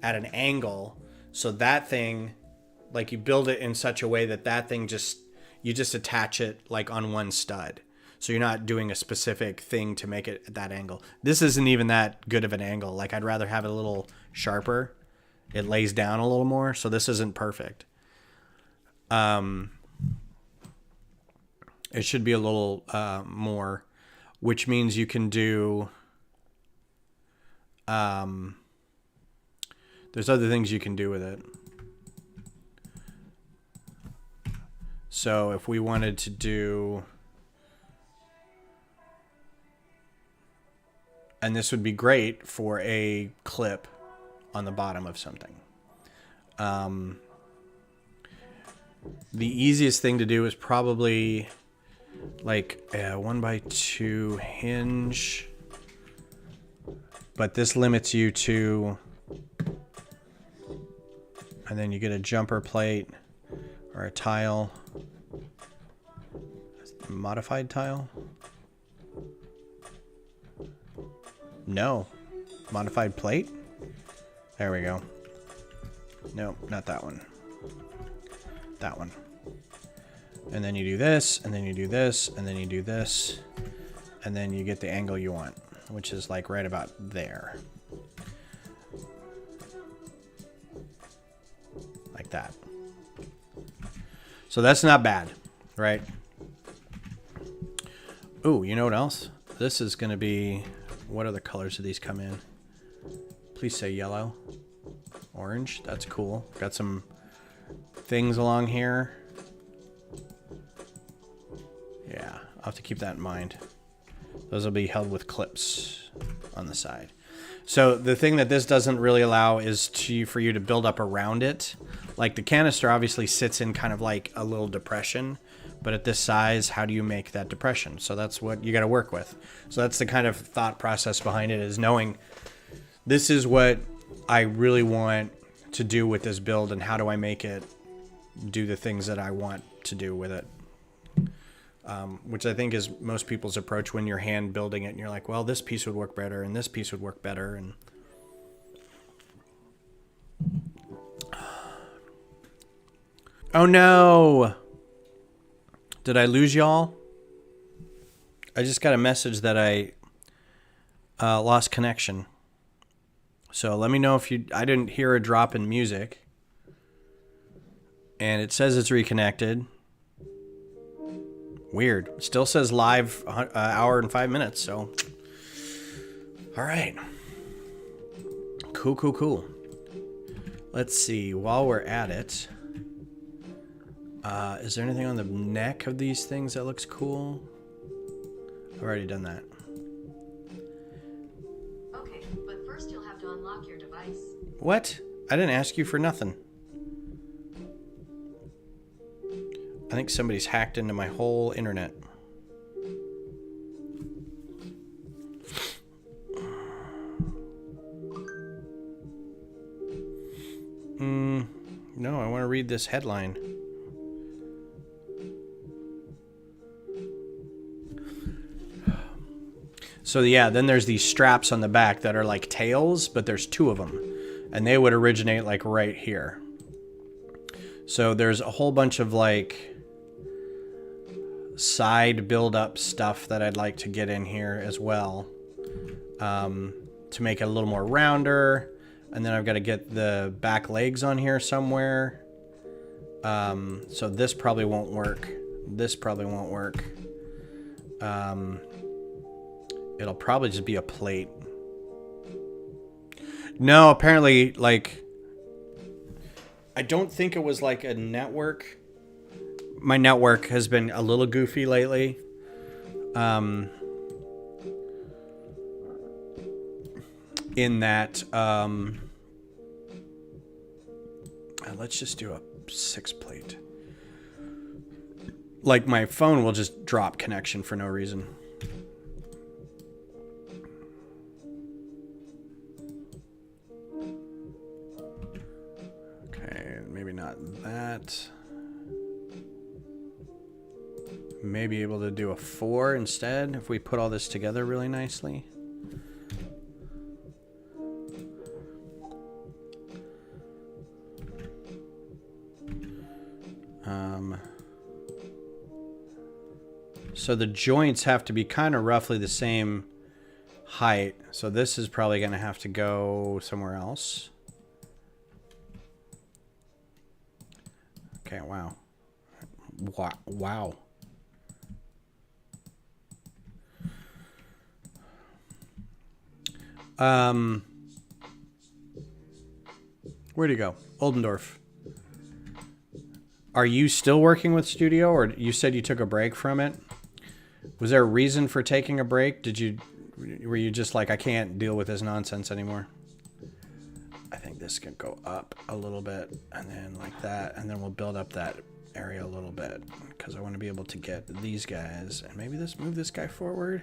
at an angle so that thing, like you build it in such a way that that thing you just attach it like on one stud. So you're not doing a specific thing to make it at that angle. This isn't even that good of an angle. Like I'd rather have it a little sharper. It lays down a little more, so this isn't perfect. It should be a little more, which means you can do... there's other things you can do with it. So if we wanted to do... And this would be great for a clip on the bottom of something. The easiest thing to do is probably like a 1x2 hinge. But this limits you to... And then you get a jumper plate or a tile. Modified tile? No. Modified plate? There we go. No, not that one. That one. And then you do this, and then you do this, and then you do this, and then you get the angle you want, which is like right about there. Like that. So that's not bad, right? Ooh, you know what else? This is going to be... What other colors do these come in? Please say yellow. Orange. That's cool. Got some things along here. Yeah, I'll have to keep that in mind. Those will be held with clips on the side. So the thing that this doesn't really allow is for you to build up around it. Like the canister obviously sits in kind of like a little depression. But at this size, how do you make that depression? So that's what you got to work with. So that's the kind of thought process behind it, is knowing this is what I really want to do with this build, and how do I make it do the things that I want to do with it. Which I think is most people's approach when you're hand building it, and you're like, well, this piece would work better, and this piece would work better. And oh no! Did I lose y'all? I just got a message that I lost connection. So let me know if you... I didn't hear a drop in music. And it says it's reconnected. Weird. It still says live hour and 5 minutes, so... Alright. Cool, cool, cool. Let's see. While we're at it... is there anything on the neck of these things that looks cool? I've already done that. Okay, but first you'll have to unlock your device. What? I didn't ask you for nothing. I think somebody's hacked into my whole internet. No, I want to read this headline. So yeah, then there's these straps on the back that are like tails, but there's two of them. And they would originate like right here. So there's a whole bunch of like side build-up stuff that I'd like to get in here as well. To make it a little more rounder. And then I've got to get the back legs on here somewhere. So this probably won't work. This probably won't work. It'll probably just be a plate. No, apparently, like, I don't think it was like a network. My network has been a little goofy lately. In that, let's just do a 6 plate. Like, my phone will just drop connection for no reason. Okay, maybe not that. Maybe able to do a 4 instead if we put all this together really nicely. So the joints have to be kind of roughly the same height. So this is probably going to have to go somewhere else. Okay, wow. Wow. Where'd he go? Oldendorf. Are you still working with Studio, or you said you took a break from it? Was there a reason for taking a break? Were you just like, I can't deal with this nonsense anymore? I think this can go up a little bit, and then like that, and then we'll build up that area a little bit, because I want to be able to get these guys, and maybe move this guy forward.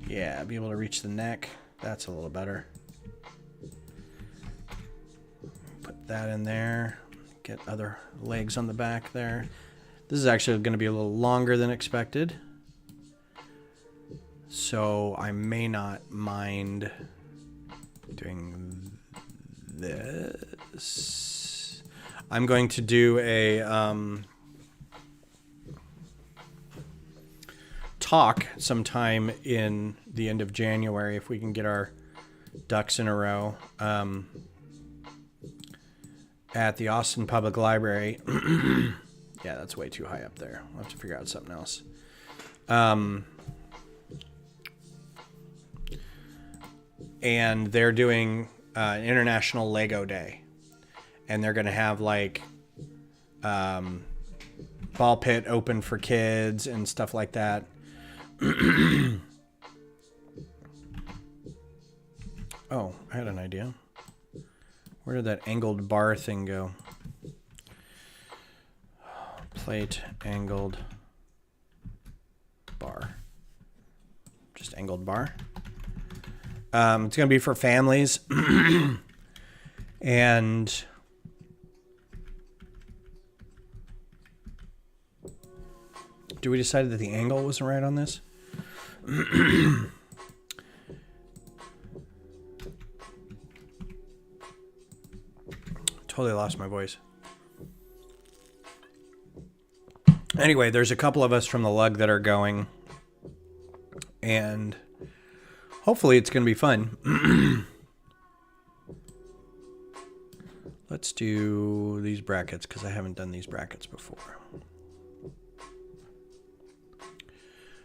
Yeah, be able to reach the neck. That's a little better. Put that in there. Get other legs on the back there. This is actually going to be a little longer than expected, so I may not mind doing this. I'm going to do a talk sometime in the end of January if we can get our ducks in a row. At the Austin Public Library. Yeah, that's way too high up there. We'll have to figure out something else. And they're doing International Lego Day. And they're going to have like ball pit open for kids and stuff like that. Oh, I had an idea. Where did that angled bar thing go? Plate, angled bar. Just angled bar. It's going to be for families. And do we decide that the angle wasn't right on this? Totally lost my voice. Anyway, there's a couple of us from the lug that are going, and hopefully it's going to be fun. Let's do these brackets because I haven't done these brackets before.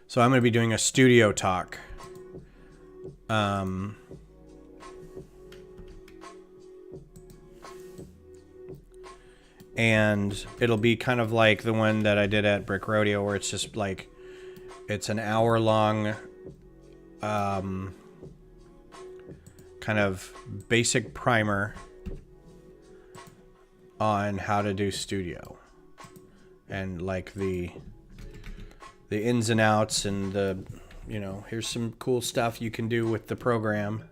So I'm going to be doing a studio talk. And it'll be kind of like the one that I did at Brick Rodeo, where it's just like, it's an hour long kind of basic primer on how to do studio. And like the ins and outs and the, you know, here's some cool stuff you can do with the program.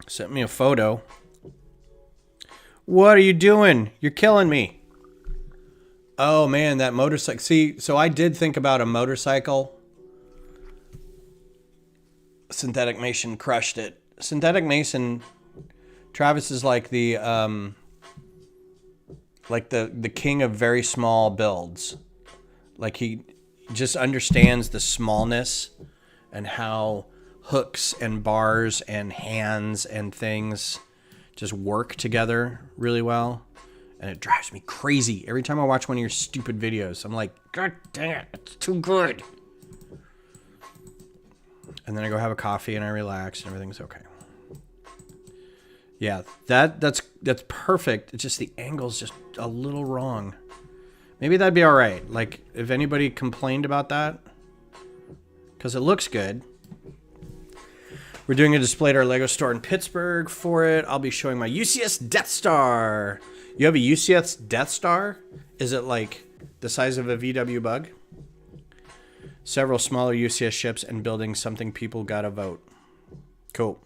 Sent me a photo. What are you doing? You're killing me. Oh man, that motorcycle. See, so I did think about a motorcycle. Synthetic Mason crushed it. Synthetic Mason, Travis is like the king of very small builds. Like he just understands the smallness and how hooks and bars and hands and things just work together really well. And it drives me crazy. Every time I watch one of your stupid videos, I'm like, God dang it, it's too good. And then I go have a coffee and I relax and everything's okay. Yeah, that's perfect. It's just the angle's just a little wrong. Maybe that'd be all right. Like, if anybody complained about that, because it looks good. We're doing a display at our Lego store in Pittsburgh for it. I'll be showing my UCS Death Star. You have a UCS Death Star? Is it like the size of a VW Bug? Several smaller UCS ships and building something people gotta vote. Cool.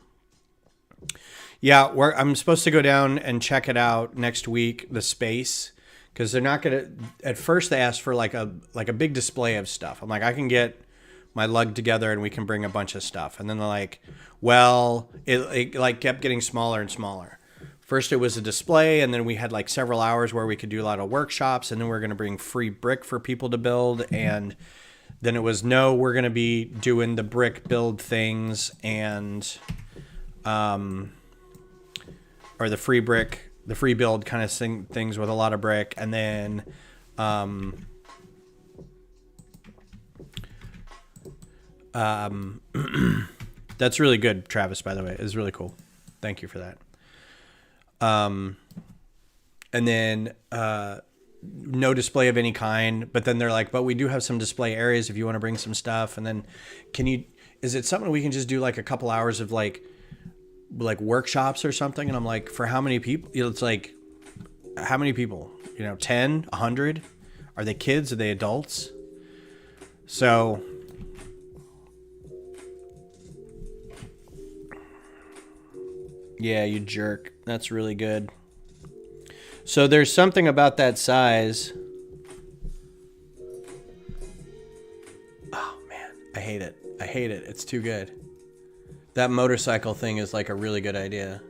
Yeah, I'm supposed to go down and check it out next week, the space, because they're not gonna. At first, they asked for like a big display of stuff. I'm like, I can get my lug together and we can bring a bunch of stuff. And then they're like, well, it like kept getting smaller and smaller. First, it was a display, and then we had like several hours where we could do a lot of workshops, and then we're gonna bring free brick for people to build, and then it was no, we're gonna be doing the brick build things and or the free brick, the free build kind of things with a lot of brick. And then that's really good, Travis, by the way. It's really cool. Thank you for that. And then no display of any kind. But then they're like, but we do have some display areas if you want to bring some stuff. And then is it something we can just do like a couple hours of like workshops or something? And I'm like, for how many people? It's like, how many people? 10, 100? Are they kids? Are they adults? So yeah, you jerk. That's really good. So there's something about that size. Oh man, I hate it. I hate it. It's too good. That motorcycle thing is like a really good idea.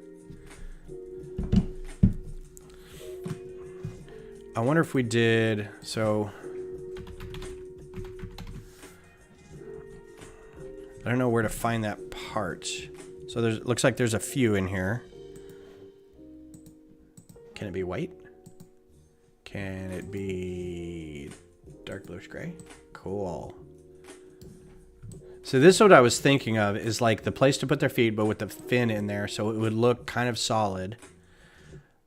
I wonder if we did, so I don't know where to find that part. So looks like there's a few in here. Can it be white? Can it be dark bluish gray? Cool. So this is what I was thinking of, is like the place to put their feet, but with the fin in there, so it would look kind of solid.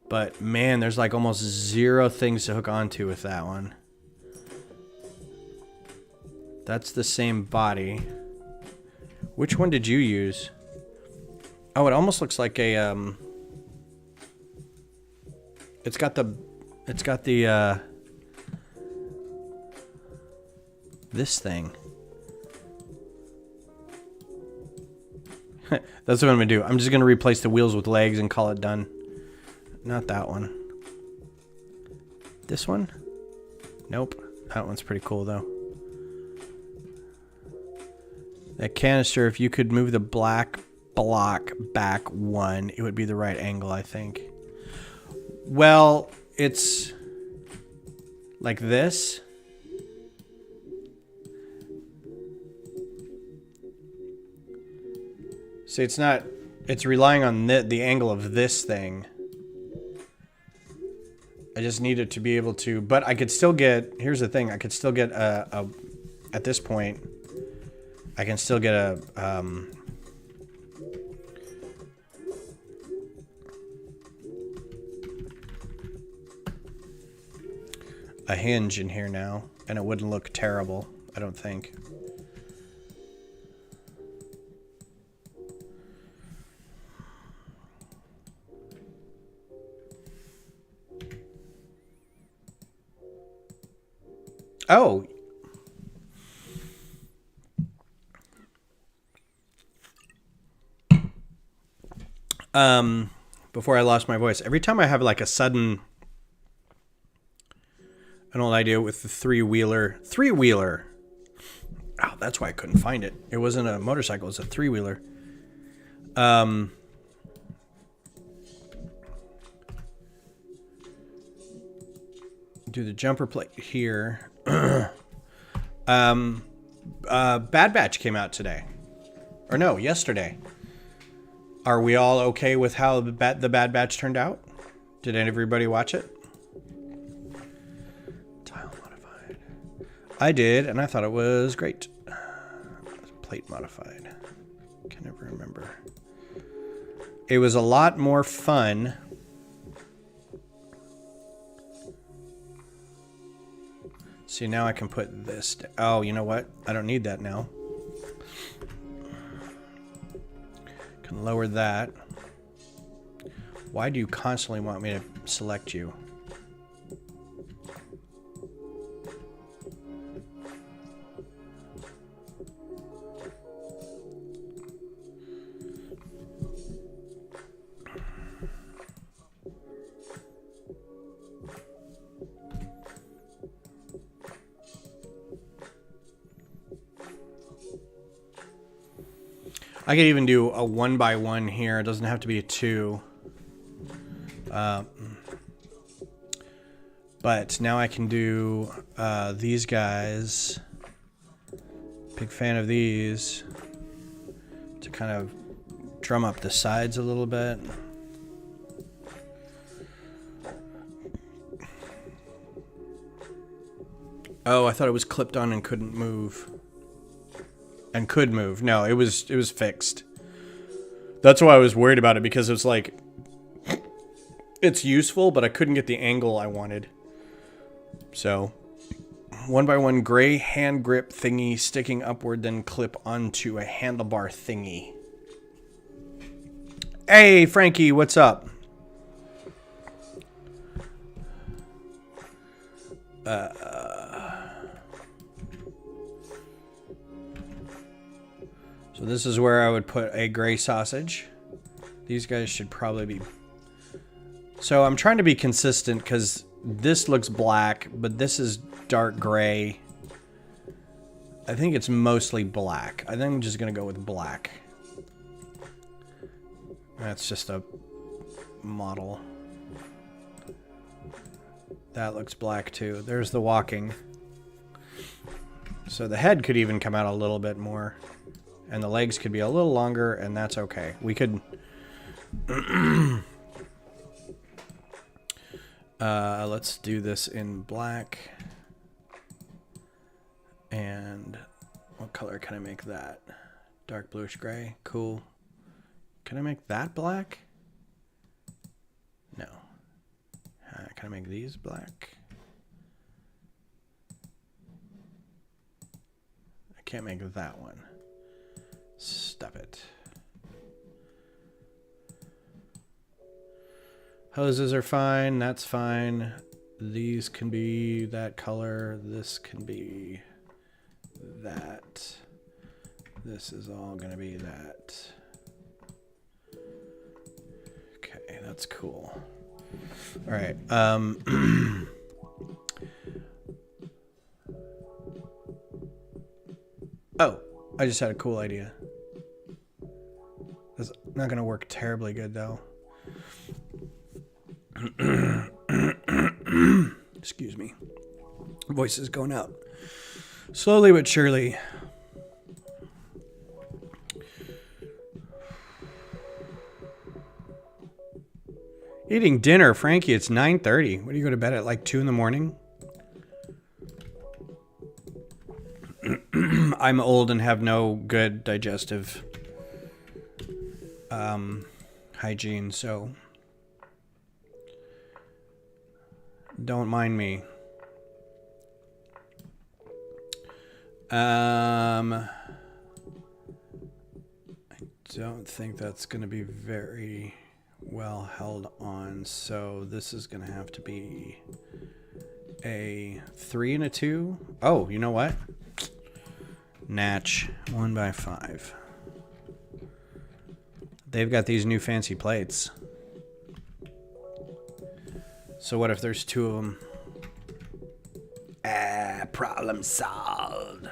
But man, there's like almost zero things to hook onto with that one. That's the same body. Which one did you use? Oh, it almost looks like a it's got the this thing. That's what I'm gonna do. I'm just gonna replace the wheels with legs and call it done. Not that one. This one? Nope. That one's pretty cool though. That canister, if you could move the black block back one, it would be the right angle, I think. Well, it's like this. See, it's relying on the angle of this thing. I just need it to be able to, but I could still get, here's the thing, I could still get at this point, I can still get a hinge in here now, and it wouldn't look terrible, I don't think. Oh. Before I lost my voice, every time I have like an old idea with the three-wheeler. Oh, that's why I couldn't find it. It wasn't a motorcycle, it was a three-wheeler. Do the jumper plate here. Bad Batch came out today. Or no, yesterday. Are we all okay with how the Bad Batch turned out? Did everybody watch it? I did, and I thought it was great. Plate modified. Can never remember. It was a lot more fun. See, now I can put this. Oh, you know what? I don't need that now. Can lower that. Why do you constantly want me to select you? I could even do a 1x1 here. It doesn't have to be a 2. But now I can do these guys. Big fan of these. To kind of drum up the sides a little bit. Oh, I thought it was clipped on and couldn't move. And could move. No, it was fixed. That's why I was worried about it, because it was like, it's useful, but I couldn't get the angle I wanted. So 1x1 gray hand grip thingy sticking upward, then clip onto a handlebar thingy. Hey Frankie, what's up? So this is where I would put a gray sausage. These guys should probably be... So I'm trying to be consistent because this looks black, but this is dark gray. I think it's mostly black. I think I'm just going to go with black. That's just a model. That looks black too. There's the walking. So the head could even come out a little bit more. And the legs could be a little longer, and that's okay. We could... let's do this in black. And what color can I make that? Dark bluish gray. Cool. Can I make that black? No. Can I make these black? I can't make that one. Stop it. Hoses are fine. That's fine. These can be that color. This can be that. This is all going to be that. Okay, that's cool. All right. Oh, I just had a cool idea. It's not going to work terribly good, though. Excuse me. Voice is going out. Slowly but surely. Eating dinner, Frankie, it's 9:30. What do you go to bed at, like 2 in the morning? I'm old and have no good digestive hygiene, so don't mind me. I don't think that's going to be very well held on, so this is going to have to be a 3 and a 2. Oh, you know what? Natch 1x5. They've got these new fancy plates. So what if there's 2 of them? Problem solved.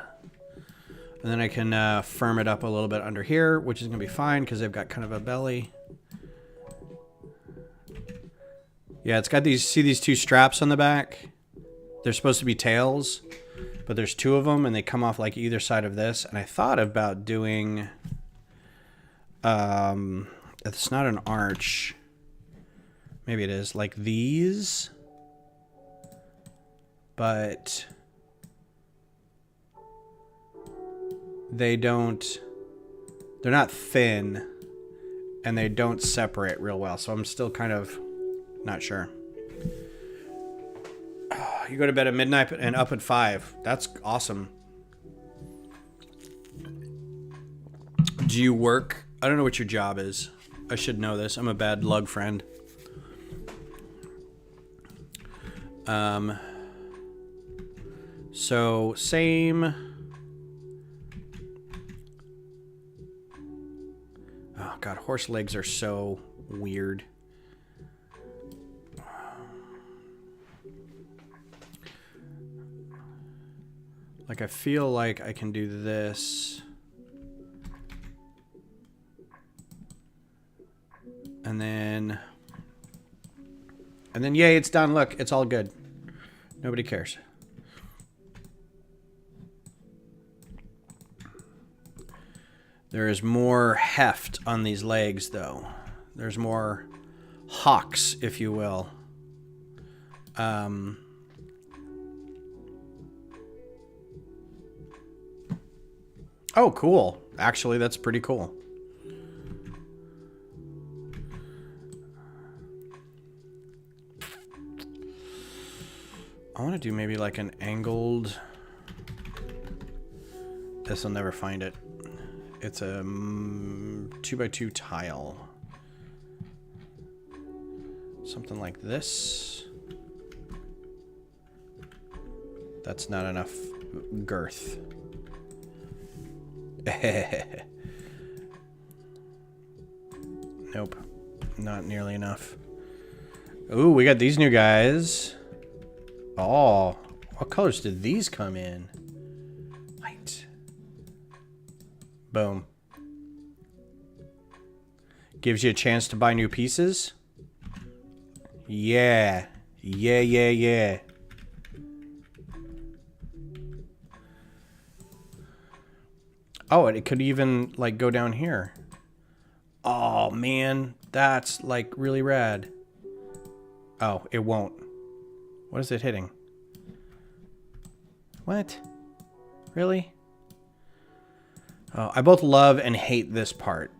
And then I can firm it up a little bit under here, which is going to be fine because they've got kind of a belly. Yeah, it's got these, see these 2 straps on the back? They're supposed to be tails, but there's 2 of them and they come off like either side of this. And I thought about doing, it's not an arch. Maybe it is, like these. But they're not thin, and they don't separate real well. So I'm still kind of not sure. You go to bed at midnight and up at 5. That's awesome. Do you work? I don't know what your job is. I should know this. I'm a bad lug friend. So same. Oh God, horse legs are so weird. Like I feel like I can do this. And then yay, it's done. Look, it's all good. Nobody cares. There is more heft on these legs, though. There's more hocks, if you will. Oh, cool. Actually, that's pretty cool. I want to do maybe like an angled... This will never find it. It's a 2x2 tile. Something like this. That's not enough girth. Nope. Not nearly enough. Ooh, we got these new guys. Oh, what colors did these come in? White. Boom. Gives you a chance to buy new pieces. Yeah. Yeah, yeah, yeah. Oh, and it could even, like, go down here. Oh, man. That's, like, really rad. Oh, it won't. What is it hitting? What? Really? Oh, I both love and hate this part.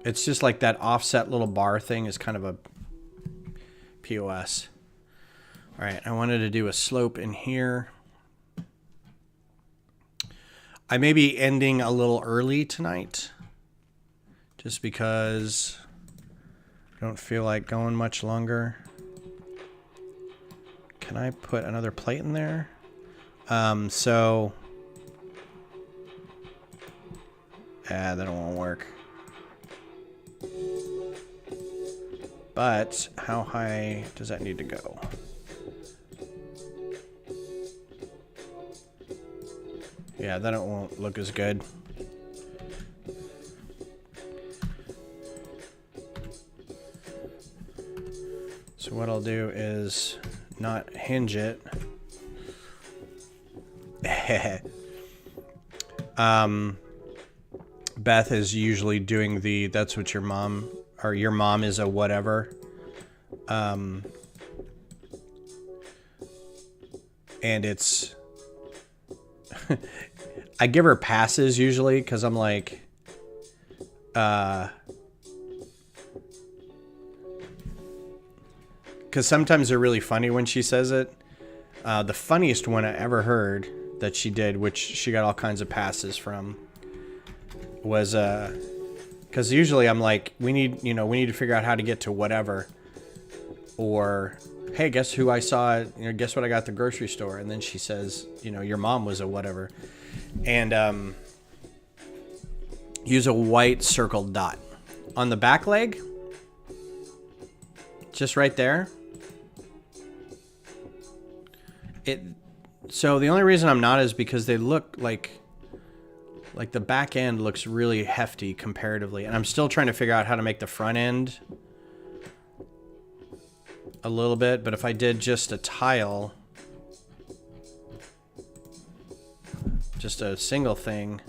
It's just like that offset little bar thing is kind of a POS. All right, I wanted to do a slope in here. I may be ending a little early tonight, just because I don't feel like going much longer. Can I put another plate in there? So, that won't work. But how high does that need to go? Yeah, that won't look as good. So what I'll do is not hinge it. Beth is usually doing the that's what your mom or your mom is a whatever. And it's I give her passes usually because I'm like, because sometimes they're really funny when she says it. The funniest one I ever heard that she did, which she got all kinds of passes from, was because usually I'm like, we need to figure out how to get to whatever, or hey, guess who I saw? Guess what I got at the grocery store? And then she says, your mom was a whatever. And use a white circled dot on the back leg, just right there. So the only reason I'm not is because they look like the back end looks really hefty comparatively, and I'm still trying to figure out how to make the front end a little bit. But if I did just a tile, just a single thing,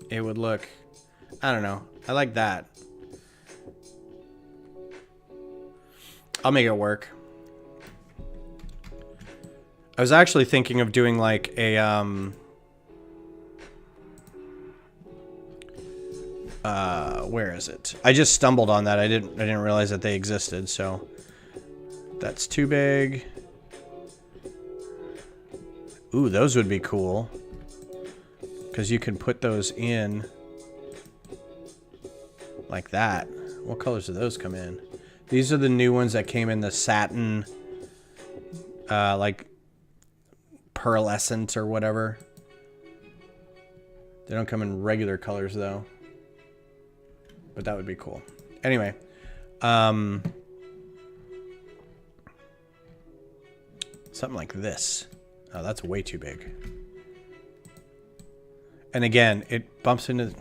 it would look, I don't know. I like that. I'll make it work. I was actually thinking of doing like a Where is it? I just stumbled on that. I didn't realize that they existed, so that's too big. Ooh, those would be cool. Because you can put those in like that. What colors do those come in? These are the new ones that came in the satin, like pearlescent or whatever. They don't come in regular colors though. But that would be cool. Anyway, something like this. Oh, that's way too big. And again, it bumps into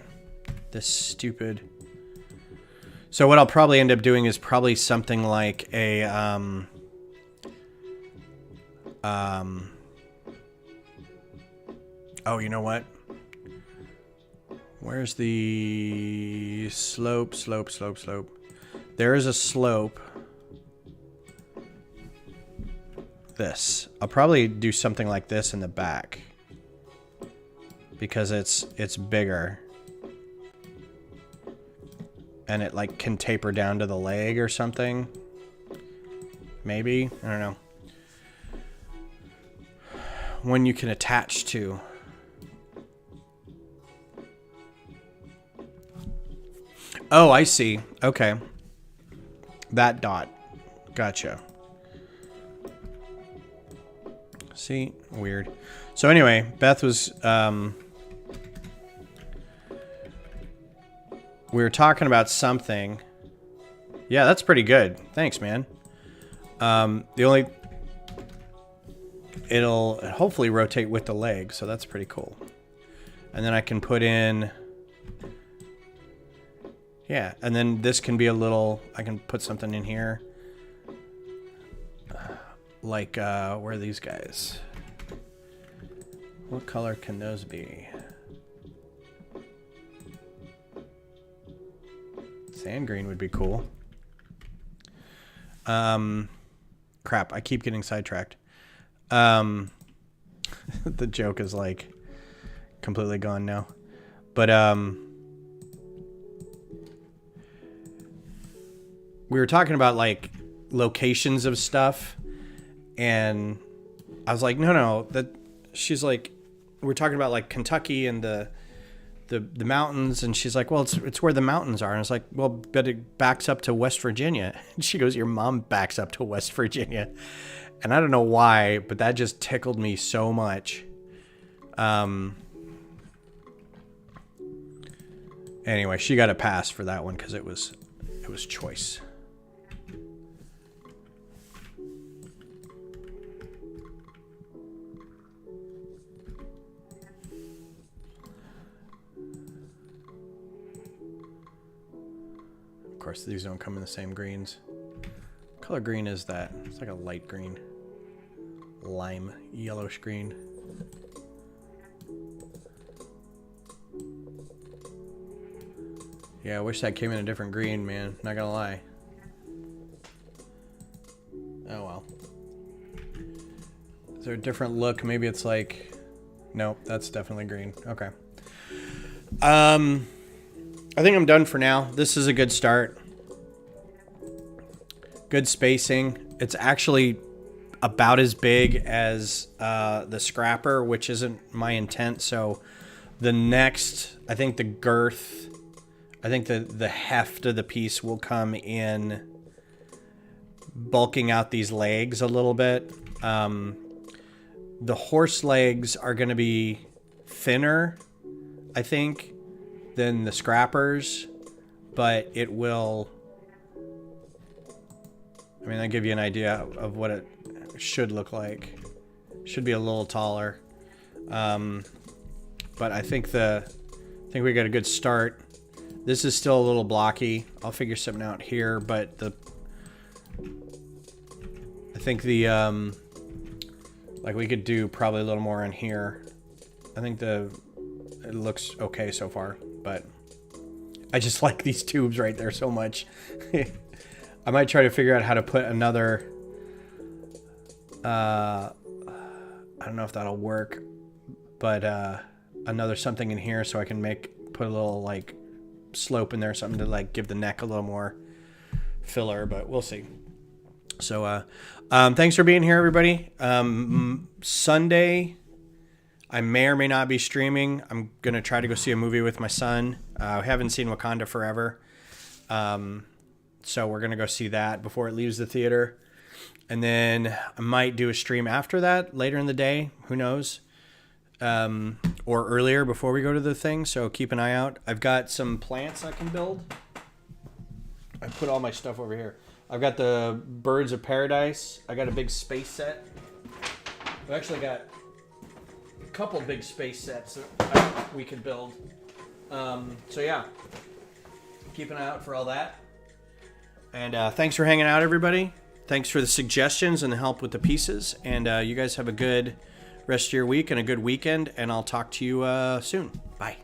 this stupid... So what I'll probably end up doing is probably something like a... Oh, you know what? Where's the slope? There is a slope. This. I'll probably do something like this in the back. Because it's bigger. And it like can taper down to the leg or something. Maybe. I don't know. One you can attach to. Oh, I see. Okay. That dot. Gotcha. See? Weird. So anyway, Beth was... we were talking about something. Yeah, that's pretty good. Thanks, man. The only... It'll hopefully rotate with the leg, so that's pretty cool. And then I can put in... Yeah, and then this can be a little... I can put something in here. Like, where are these guys? What color can those be? Sand green would be cool. Crap, I keep getting sidetracked. The joke is like completely gone now. But we were talking about like locations of stuff, and I was like, no, that she's like, we're talking about like Kentucky and the mountains, and she's like, well, it's where the mountains are. And I was like, well, but it backs up to West Virginia. And she goes, your mom backs up to West Virginia. And I don't know why, but that just tickled me so much. Anyway, she got a pass for that one because it was choice. Of course, these don't come in the same greens. What color green is that? It's like a light green. Lime yellowish green. Yeah, I wish that came in a different green, man. Not gonna lie. Oh well. Is there a different look? Maybe it's like... Nope, that's definitely green. Okay. I think I'm done for now. This is a good start. Good spacing. It's actually about as big as the scrapper, which isn't my intent. So the next, I think the girth, I think the heft of the piece will come in bulking out these legs a little bit. The horse legs are going to be thinner, I think, than the scrappers, but it will... I mean, I'll give you an idea of what it should look like. Should be a little taller. But I think we got a good start. This is still a little blocky. I'll figure something out here, but I think like we could do probably a little more in here. I think it looks okay so far, but I just like these tubes right there so much. I might try to figure out how to put another, I don't know if that'll work, but another something in here so I can put a little like slope in there, something to like give the neck a little more filler, but we'll see. So thanks for being here, everybody. Sunday, I may or may not be streaming. I'm going to try to go see a movie with my son. I haven't seen Wakanda Forever. So we're going to go see that before it leaves the theater. And then I might do a stream after that later in the day. Who knows? Or earlier before we go to the thing. So keep an eye out. I've got some plants I can build. I put all my stuff over here. I've got the Birds of Paradise. I got a big space set. I've actually got a couple big space sets that we could build. So yeah, keep an eye out for all that. And thanks for hanging out, everybody. Thanks for the suggestions and the help with the pieces. And you guys have a good rest of your week and a good weekend. And I'll talk to you soon. Bye.